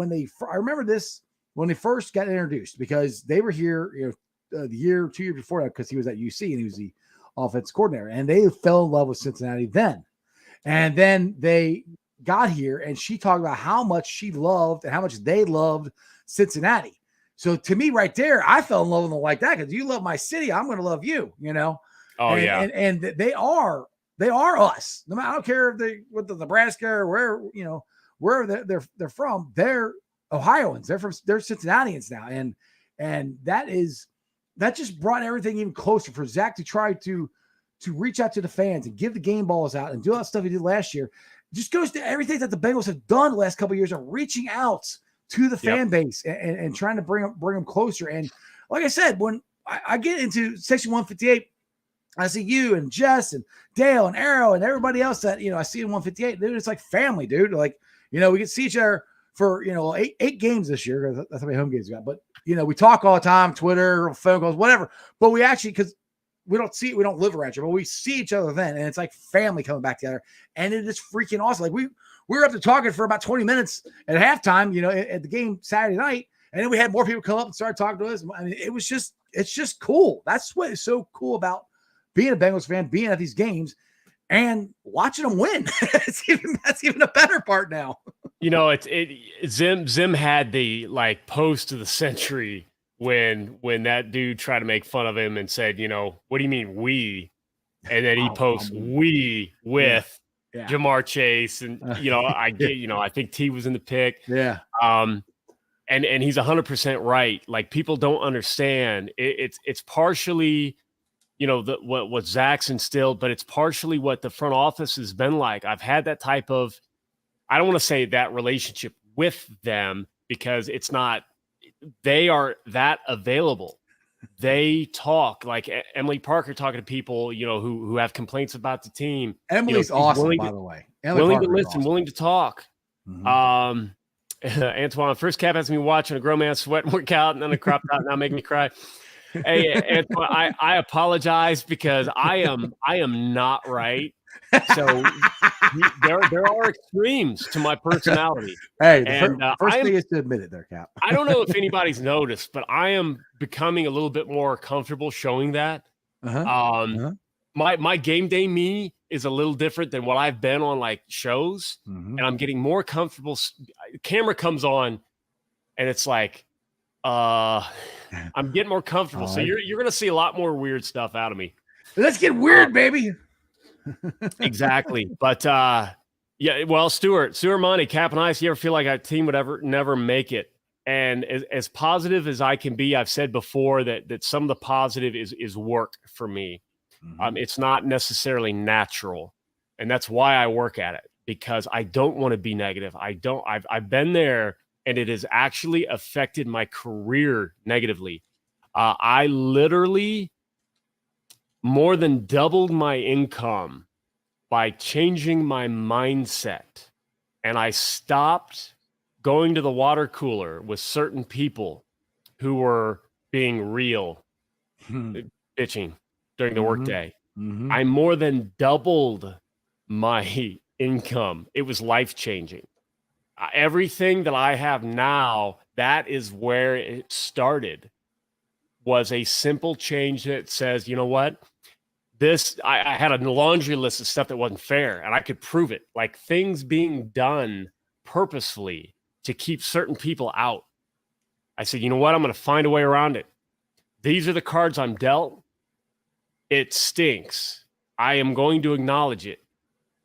I remember this when they first got introduced, because they were here, you know, the 2 years before that, because he was at UC and he was the offense coordinator, and they fell in love with Cincinnati then. And then they got here, and she talked about how much she loved and how much they loved Cincinnati. So to me, right there, I fell in love with them like that, because you love my city, I'm going to love you. You know. Oh, and they are They are us. No matter, I don't care if they with the Nebraska or where they're from. They're Ohioans. They're Cincinnatians now, and that just brought everything even closer for Zach to try to reach out to the fans and give the game balls out and do all that stuff he did last year. It just goes to everything that the Bengals have done the last couple of years of reaching out to the fan base and trying to bring them closer. And like I said, when I get into section 158, I see you and Jess and Dale and Arrow and everybody else that, I see in 158, dude, it's like family, dude. Like, we can see each other for, eight games this year. That's how many home games we got. But, we talk all the time, Twitter, phone calls, whatever. But we actually, because we don't live around here, but we see each other then. And it's like family coming back together. And it is freaking awesome. Like we were up to talking for about 20 minutes at halftime, at the game Saturday night. And then we had more people come up and start talking to us. I mean, it's just cool. That's what is so cool about being a Bengals fan, being at these games and watching them win. That's even a better part now. Zim had the post of the century when that dude tried to make fun of him and said, what do you mean we? And then he posts we with Jamar Chase. And, I think T was in the pick. Yeah. And he's 100% right. Like, people don't understand. It's partially, what Zach's instilled, but it's partially what the front office has been like. I've had that type of, I don't want to say that relationship with them because it's not, they are that available. They talk like Emily Parker talking to people, who have complaints about the team. Emily's awesome, by the way. Willing to listen, willing to talk. Mm-hmm. Antoine, first cap has me watching a grown man sweat and work out and then a crop top now making me cry. Hey, Antoine, I apologize because I am not right. So there are extremes to my personality. Hey, first thing is to admit it there, Cap. I don't know if anybody's noticed, but I am becoming a little bit more comfortable showing that. My game day me is a little different than what I've been on shows, and I'm getting more comfortable. The camera comes on, and it's like, I'm getting more comfortable. So you're going to see a lot more weird stuff out of me. Let's get weird, baby. Exactly. But Stuart Monty, Cap and Ice, you ever feel like our team would never make it? And as positive as I can be, I've said before that some of the positive is work for me. It's not necessarily natural. And that's why I work at it, because I don't want to be negative. I've been there, and it has actually affected my career negatively. I literally more than doubled my income by changing my mindset. And I stopped going to the water cooler with certain people who were being real, bitching during the workday. I more than doubled my income. It was life-changing. Everything that I have now, that is where it started, was a simple change that says, you know what? I had a laundry list of stuff that wasn't fair, and I could prove it. Like things being done purposefully to keep certain people out. I said, you know what? I'm going to find a way around it. These are the cards I'm dealt. It stinks. I am going to acknowledge it,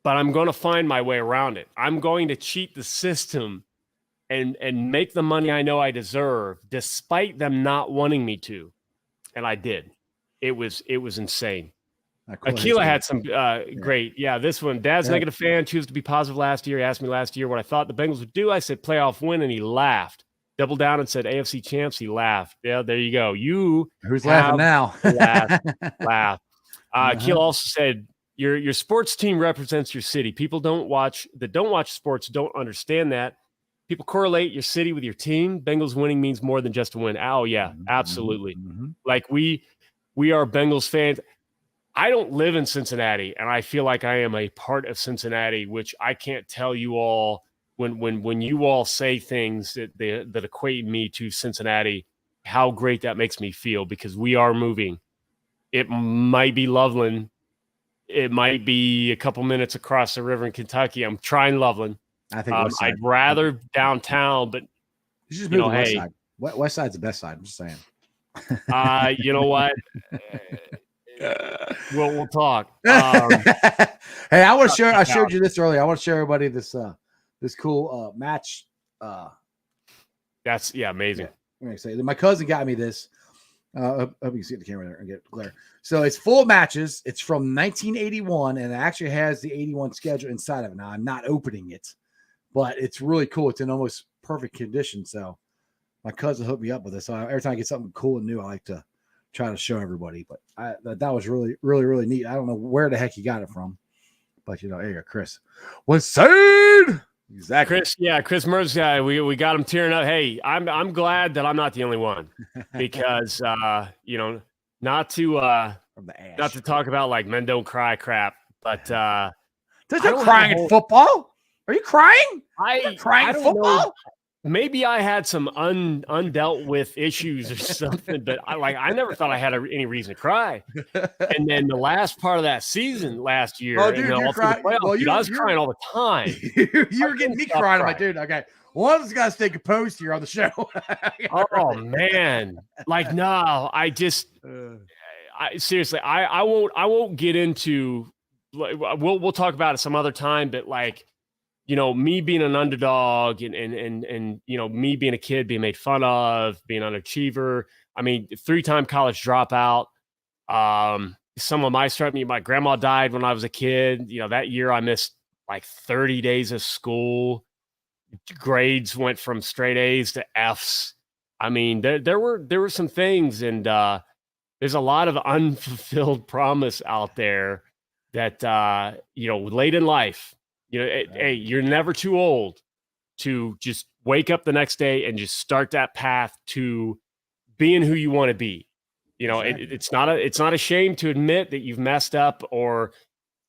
but I'm going to find my way around it. I'm going to cheat the system and make the money I know I deserve, despite them not wanting me to. And I did. It was insane. Aquila had some great. Yeah, this one. Dad's negative fan, choose to be positive last year. He asked me last year what I thought the Bengals would do. I said playoff win, and he laughed. Doubled down and said AFC champs. He laughed. Yeah, there you go. Who's laughing now? Laugh. Aquila also said your sports team represents your city. People don't watch sports don't understand that. People correlate your city with your team. Bengals winning means more than just a win. Oh yeah, absolutely. Like we are Bengals fans. I don't live in Cincinnati, and I feel like I am a part of Cincinnati, which I can't tell you all when you all say things that equate me to Cincinnati, how great that makes me feel, because we are moving. It might be Loveland. It might be a couple minutes across the river in Kentucky. I'm trying Loveland. I think I'd rather downtown, but you just move West Side. West Side's the best side. I'm just saying. You know what? we'll talk. Hey, I want to share. I showed you this earlier. I want to share everybody this this cool match. That's amazing. Let me say, my cousin got me this. I hope you can see the camera there and get clear. So it's full of matches. It's from 1981, and it actually has the 81 schedule inside of it. Now I'm not opening it, but it's really cool. It's in almost perfect condition. So my cousin hooked me up with this. So every time I get something cool and new, I like to try to show everybody. But that was really, really, really neat. I don't know where the heck he got it from, but there you go, Chris. What's said? Exactly. Chris Merz guy. We got him tearing up. Hey, I'm glad that I'm not the only one, because not to talk about like men don't cry crap, but there's no crying in football. Are you crying? I'm crying in football. Know. Maybe I had some undealt with issues or something, but I never thought I had any reason to cry. And then the last part of that season last year, dude, I was crying all the time. You were getting me crying. I'm like, dude, okay. One of us got to stay composed here on the show. Man. Like, no, seriously, I won't get into, we'll talk about it some other time, but like, me being an underdog and me being a kid being made fun of, being an underachiever. I mean, 3-time college dropout. Some of my grandma died when I was a kid. That year I missed like 30 days of school. Grades went from straight A's to F's. I mean, there were some things, and there's a lot of unfulfilled promise out there that, late in life, hey, you're never too old to just wake up the next day and just start that path to being who you want to be. Exactly. It's not a shame to admit that you've messed up, or,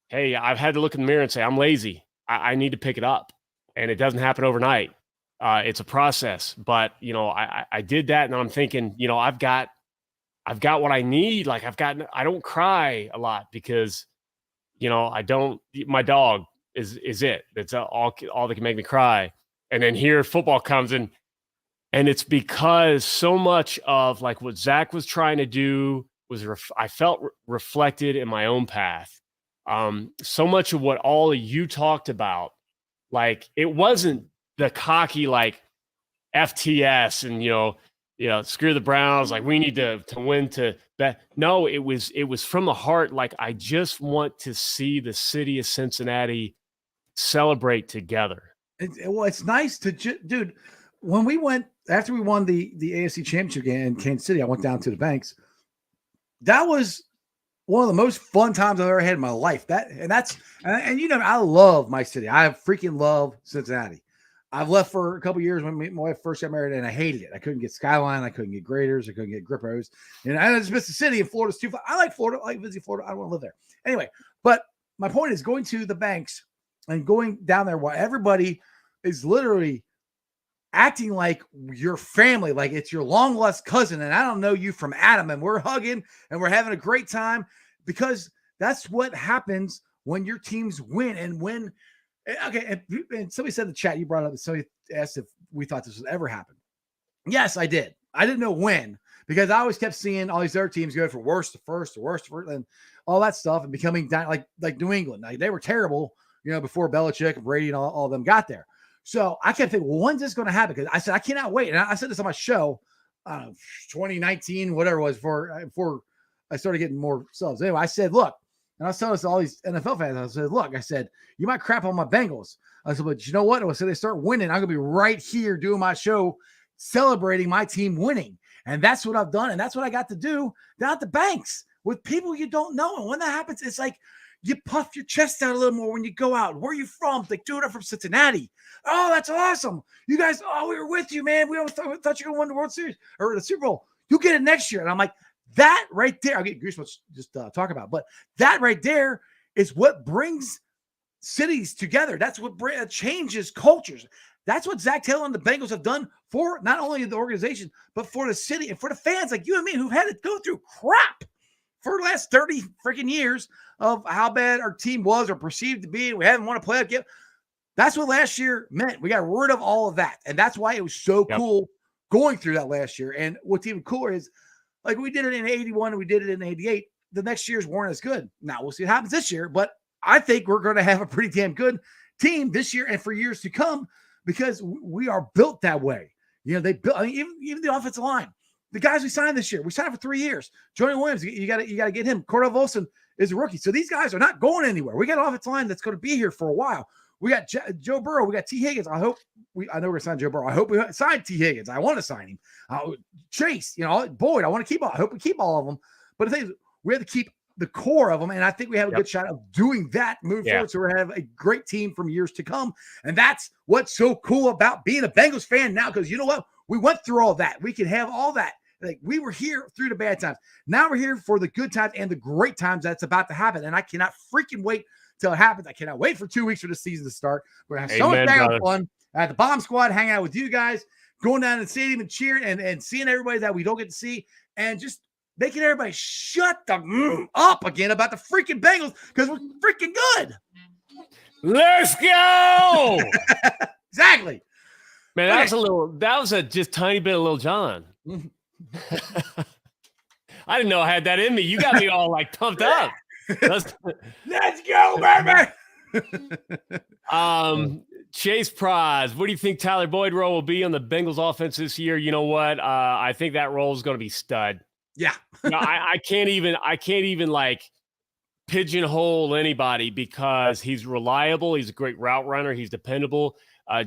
hey, I've had to look in the mirror and say, I'm lazy. I need to pick it up. And it doesn't happen overnight. It's a process, but I did that, and I'm thinking, I've got what I need. Like I don't cry a lot because, my dog is it. It's all that can make me cry. And then here football comes in, and it's because so much of like what Zach was trying to do was I felt reflected in my own path. So much of what all of you talked about, like it wasn't the cocky like FTS and screw the Browns, like we need to win to bet. No, it was from the heart. Like I just want to see the city of Cincinnati celebrate together. It's nice to dude. When we went after we won the AFC Championship game in Kansas City, I went down to the Banks. That was one of the most fun times I've ever had in my life. I love my city. I freaking love Cincinnati. I've left for a couple years when my wife first got married, and I hated it. I couldn't get Skyline. I couldn't get Graders. I couldn't get Grippos. And I just missed the city, and Florida's too far. I like Florida. I like visiting Florida. I don't want to live there. Anyway, but my point is going to the Banks and going down there while everybody is literally acting like your family, like it's your long lost cousin. And I don't know you from Adam, and we're hugging and we're having a great time, because that's what happens when your teams win. And when, okay. And somebody said in the chat, you brought up, somebody asked if we thought this would ever happen. Yes, I did. I didn't know when, because I always kept seeing all these other teams go from worst to first to worst to first, and all that stuff, and becoming like New England. Like they were terrible, before Belichick and Brady and all of them got there. So I kept thinking, well, when's this going to happen? Because I said, I cannot wait. And I said this on my show, 2019, whatever it was, before I started getting more subs. Anyway, I said, look, and I was telling this to all these NFL fans, I said, look, I said, you might crap on my Bengals. I said, but you know what? I said, they start winning, I'm going to be right here doing my show, celebrating my team winning. And that's what I've done. And that's what I got to do down at the Banks with people you don't know. And when that happens, it's like, you puff your chest out a little more when you go out. Where are you from? Like, dude, I'm from Cincinnati. Oh, that's awesome. You guys, we were with you, man. We thought you were going to win the World Series or the Super Bowl. You'll get it next year. And I'm like, that right there, I'll get goosebumps just talk about. But that right there is what brings cities together. That's what changes cultures. That's what Zach Taylor and the Bengals have done for not only the organization, but for the city and for the fans like you and me who've had to go through crap for the last 30 freaking years of how bad our team was or perceived to be. We haven't won a playoff game. That's what last year meant. We got rid of all of that. And that's why it was so cool going through that last year. And what's even cooler is, like, we did it in 81 and we did it in 88. the next years weren't as good. Now we'll see what happens this year, but I think we're going to have a pretty damn good team this year and for years to come because we are built that way. They built, I mean, even the offensive line. The guys we signed this year, we signed for 3 years. Jordan Williams, you got to get him. Cordell Volson is a rookie. So these guys are not going anywhere. We got an offensive line that's going to be here for a while. We got Joe Burrow. We got T. Higgins. I know we're going to sign Joe Burrow. I hope we sign T. Higgins. I want to sign him. Chase, Boyd, I want to keep all. I hope we keep all of them. But the thing is, we have to keep the core of them. And I think we have a good shot of doing that moving forward. So we're going to have a great team from years to come. And that's what's so cool about being a Bengals fan now. Because you know what? We went through all that. We can have all that. Like we were here through the bad times. Now we're here for the good times and the great times that's about to happen. And I cannot freaking wait till it happens. I cannot wait for 2 weeks for the season to start. We're going to have so much damn fun at the Bomb Squad, hanging out with you guys, going down to the stadium and cheering and seeing everybody that we don't get to see and just making everybody shut the up again about the freaking Bengals because we're freaking good. Let's go. Exactly. Man, that was a just tiny bit of Lil Jon. I didn't know I had that in me. You got me all like pumped up. Let's go, baby. Chase Prize, what do you think Tyler Boyd role will be on the Bengals offense this year? You know what? I think that role is going to be stud. Yeah. I can't even like pigeonhole anybody because he's reliable. He's a great route runner. He's dependable.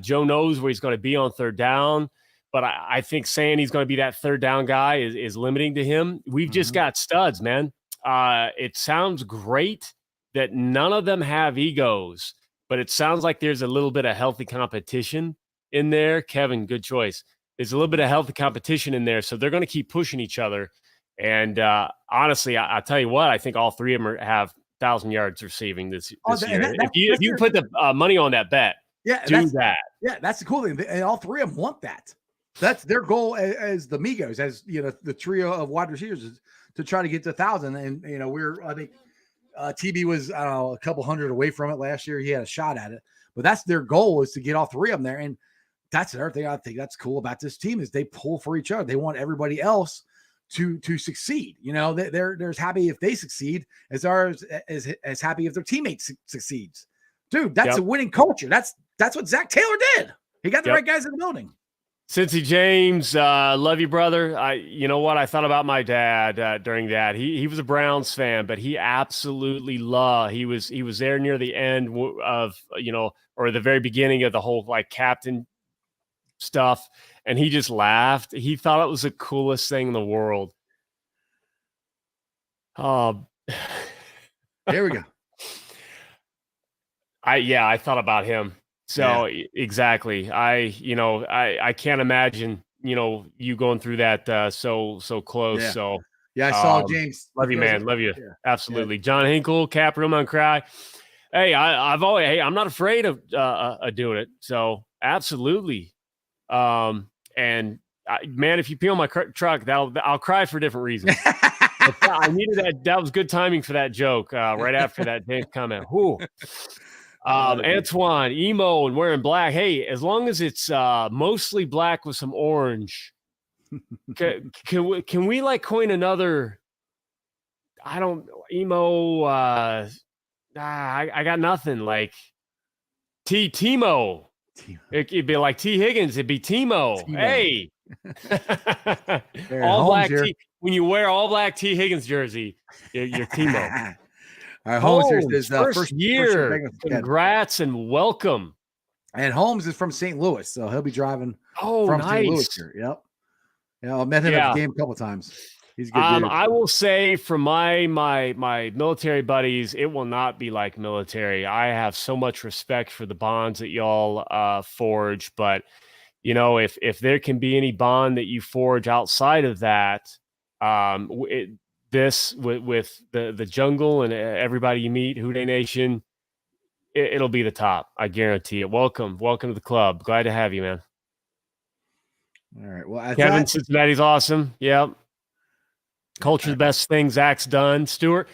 Joe knows where he's going to be on third down. But I think saying he's going to be that third down guy is limiting to him. We've just got studs, man. It sounds great that none of them have egos, but it sounds like there's a little bit of healthy competition in there. Kevin, good choice. There's a little bit of healthy competition in there, so they're going to keep pushing each other. And honestly, I tell you what, I think all three of them have 1,000 yards receiving this year. If you put the money on that bet, do that. Yeah, that's the cool thing. And all three of them want that. That's their goal as the Migos, as the trio of wide receivers is to try to get to 1,000. And I think TB was a couple hundred away from it last year. He had a shot at it, but that's their goal is to get all three of them there. And that's another thing I think that's cool about this team is they pull for each other. They want everybody else to succeed. They're as happy if they succeed as happy if their teammate succeeds. Dude, that's a winning culture. That's what Zach Taylor did. He got the right guys in the building. Cincy James, love you, brother. You know what? I thought about my dad during that. He was a Browns fan, but he absolutely loved. He was there near the end of or the very beginning of the whole like captain stuff, and he just laughed. He thought it was the coolest thing in the world. There we go. I thought about him. So exactly. I can't imagine, you going through that so close. Yeah. So I saw James. Love you, man. Love you. Yeah. Absolutely. Yeah. John Hinkle, Cap Room on Cry. Hey, I'm not afraid of doing it. So absolutely. Man, if you pee on my truck, I'll cry for different reasons. I needed that. That was good timing for that joke. Right after that James comment. Whew. Antoine, emo and wearing black. Hey, as long as it's mostly black with some orange, can we like coin another? I don't emo. I got nothing like Timo. It'd be like T Higgins. It'd be Timo. Hey, all black. When you wear all black T Higgins jersey, you're Timo. Holmes is first year. Congrats and welcome. And Holmes is from St. Louis, so he'll be driving from nice. St. Louis here. Yep. Yeah, I met him at the game a couple of times. He's a good dude. I will say from my military buddies, it will not be like military. I have so much respect for the bonds that y'all forge, but if there can be any bond that you forge outside of that, this with the jungle and everybody you meet, Houday Nation, it'll be the top. I guarantee it. Welcome to the club. Glad to have you, man. All right. Well, Kevin, Cincinnati's awesome. Yep. Culture's the best thing Zach's done. Stuart,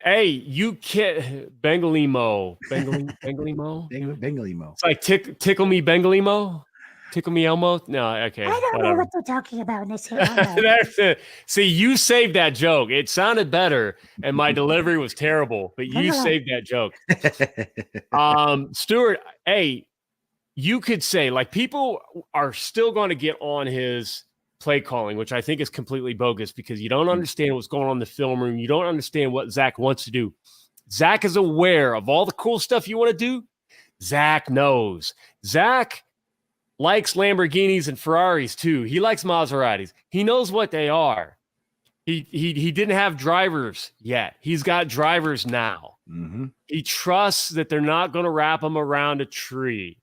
hey, you can't Bengalimo. Bengalimo. Bengalimo. It's like tickle me Bengalimo. Tickle Me Elmo? No, okay. I don't know whatever. what they're talking about necessarily. That's it. See, you saved that joke. It sounded better, and my delivery was terrible, but you saved that joke. Stuart, hey, you could say, like, people are still going to get on his play calling, which I think is completely bogus because you don't understand what's going on in the film room. You don't understand what Zach wants to do. Zach is aware of all the cool stuff you want to do. Zach knows. Zach likes Lamborghinis and Ferraris too. He likes Maseratis. He knows what they are. He didn't have drivers yet. He's got drivers now. Mm-hmm. He trusts that they're not going to wrap him around a tree.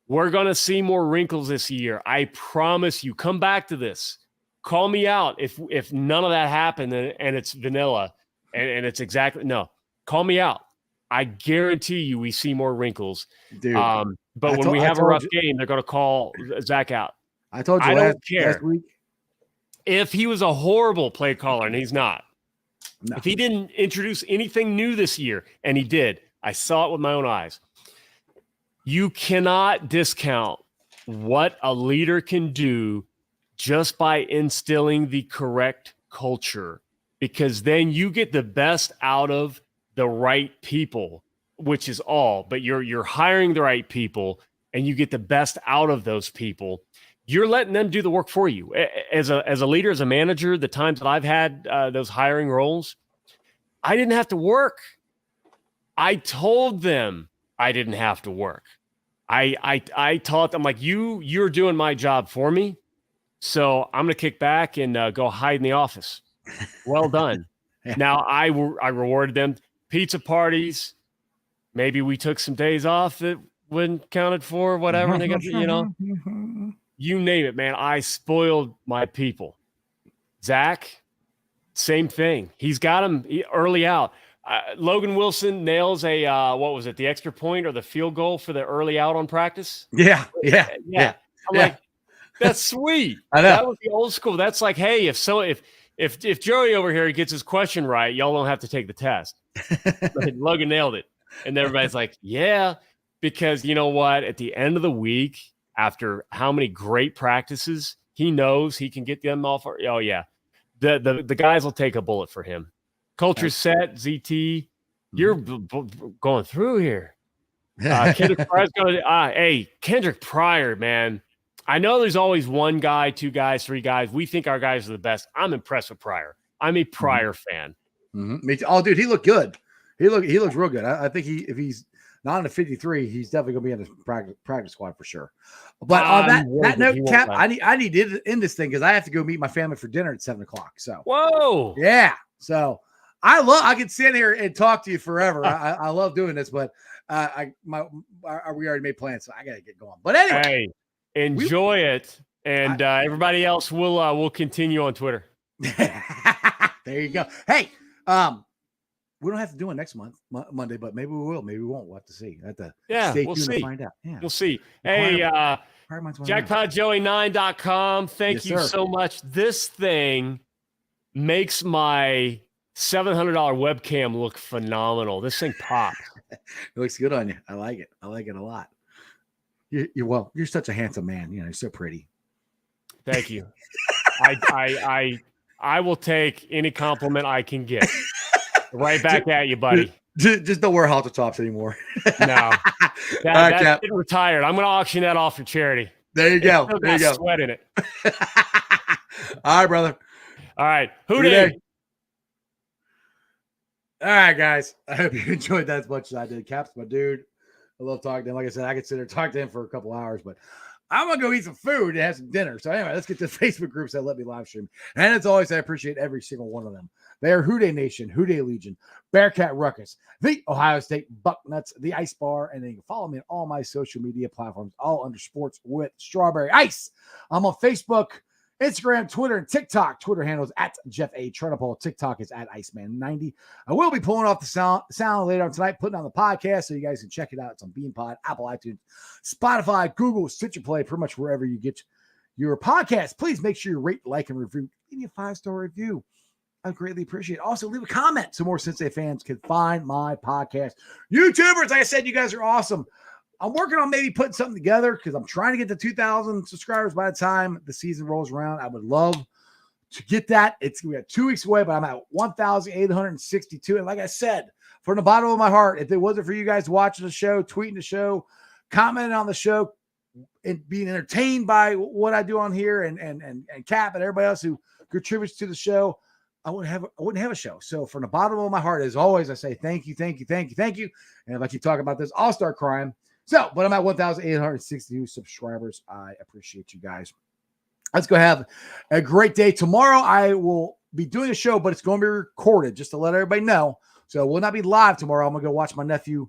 We're going to see more wrinkles this year. I promise you. Come back to this. Call me out if none of that happened and it's vanilla and it's exactly no. Call me out. I guarantee you we see more wrinkles. Dude, but when we have a rough game, they're going to call Zach out. I told you don't care last week. If he was a horrible play caller, and he's not. No. If he didn't introduce anything new this year, and he did, I saw it with my own eyes. You cannot discount what a leader can do just by instilling the correct culture, because then you get the best out of the right people, which is all. But you're hiring the right people, and you get the best out of those people. You're letting them do the work for you. As a leader, as a manager, the times that I've had those hiring roles, I didn't have to work. I told them I didn't have to work. I taught them, like, you're doing my job for me, so I'm going to kick back and go hide in the office. Well done. Yeah. Now I rewarded them. Pizza parties. Maybe we took some days off that wasn't counted for, whatever. They got, you name it, man. I spoiled my people. Zach, same thing. He's got him early out. Logan Wilson nails the extra point or the field goal for the early out on practice. Yeah. I'm like, that's sweet. I know. That would be old school. That's like, hey, if Joey over here gets his question right, y'all don't have to take the test. Logan nailed it. And everybody's like, yeah, because you know what? At the end of the week, after how many great practices, he knows he can get them off. Oh yeah. The guys will take a bullet for him. Culture set, ZT. You're going through here. Kendrick Pryor's going to, hey, Kendrick Pryor, man. I know there's always one guy, two guys, three guys. We think our guys are the best. I'm impressed with Pryor. I'm a Pryor fan. Mm-hmm. Me too. Oh, dude, he looked good. He looks real good. I think if he's not in the 53, he's definitely gonna be in the practice squad for sure. But on that note, Cap, I need to end this thing because I have to go meet my family for dinner at 7:00. So whoa, yeah. So I could sit here and talk to you forever. I love doing this, but we already made plans, so I gotta get going. But anyway, hey, enjoy it, and everybody else will continue on Twitter. There you go. Hey, we don't have to do it next Monday, but maybe we will. Maybe we won't. We'll have to see. We'll see. To find out. Yeah, we'll see. Hey, jackpotjoey9.com. Thank you so much. This thing makes my $700 webcam look phenomenal. This thing pops. It looks good on you. I like it. I like it a lot. You're such a handsome man. You know, you're so pretty. Thank you. I will take any compliment I can get. Right back at you, buddy. Just don't wear halter tops anymore. No, that's getting retired. I'm going to auction that off for charity. There you go. There you go. Sweat in it. All right, brother. All right. Hootie. All right, guys. I hope you enjoyed that as much as I did. Cap's my dude. I love talking to him. Like I said, I could sit there and talk to him for a couple hours, but I'm going to go eat some food and have some dinner. So anyway, let's get to the Facebook groups that let me live stream. And as always, I appreciate every single one of them. They are Houday Nation, Houday Legion, Bearcat Ruckus, the Ohio State Bucknuts, the Ice Bar, and then you can follow me on all my social media platforms, all under Sports with Strawberry Ice. I'm on Facebook, Instagram, Twitter, and TikTok. Twitter handles at Jeff A. Trenopole. TikTok is at Iceman90. I will be pulling off the sound later on tonight, putting on the podcast so you guys can check it out. It's on BeanPod, Apple iTunes, Spotify, Google, Stitcher Play, pretty much wherever you get your podcast. Please make sure you rate, like, and review. Give me a 5-star review. I greatly appreciate it. Also, leave a comment so more Sensei fans can find my podcast. YouTubers, like I said, you guys are awesome. I'm working on maybe putting something together because I'm trying to get to 2,000 subscribers by the time the season rolls around. I would love to get that. We got 2 weeks away, but I'm at 1,862. And like I said, from the bottom of my heart, if it wasn't for you guys watching the show, tweeting the show, commenting on the show, and being entertained by what I do on here, and Cap and everybody else who contributes to the show, I wouldn't have a show. So from the bottom of my heart, as always, I say thank you. And if I keep talking about this, I'll start crying. So, but I'm at 1,862 subscribers. I appreciate you guys. Let's go have a great day. Tomorrow I will be doing a show, but it's going to be recorded just to let everybody know. So it will not be live tomorrow. I'm going to go watch my nephew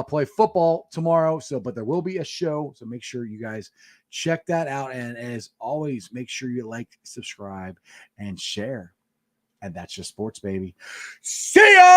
play football tomorrow. But there will be a show. So make sure you guys check that out. And as always, make sure you like, subscribe, and share. And that's just sports, baby. See ya!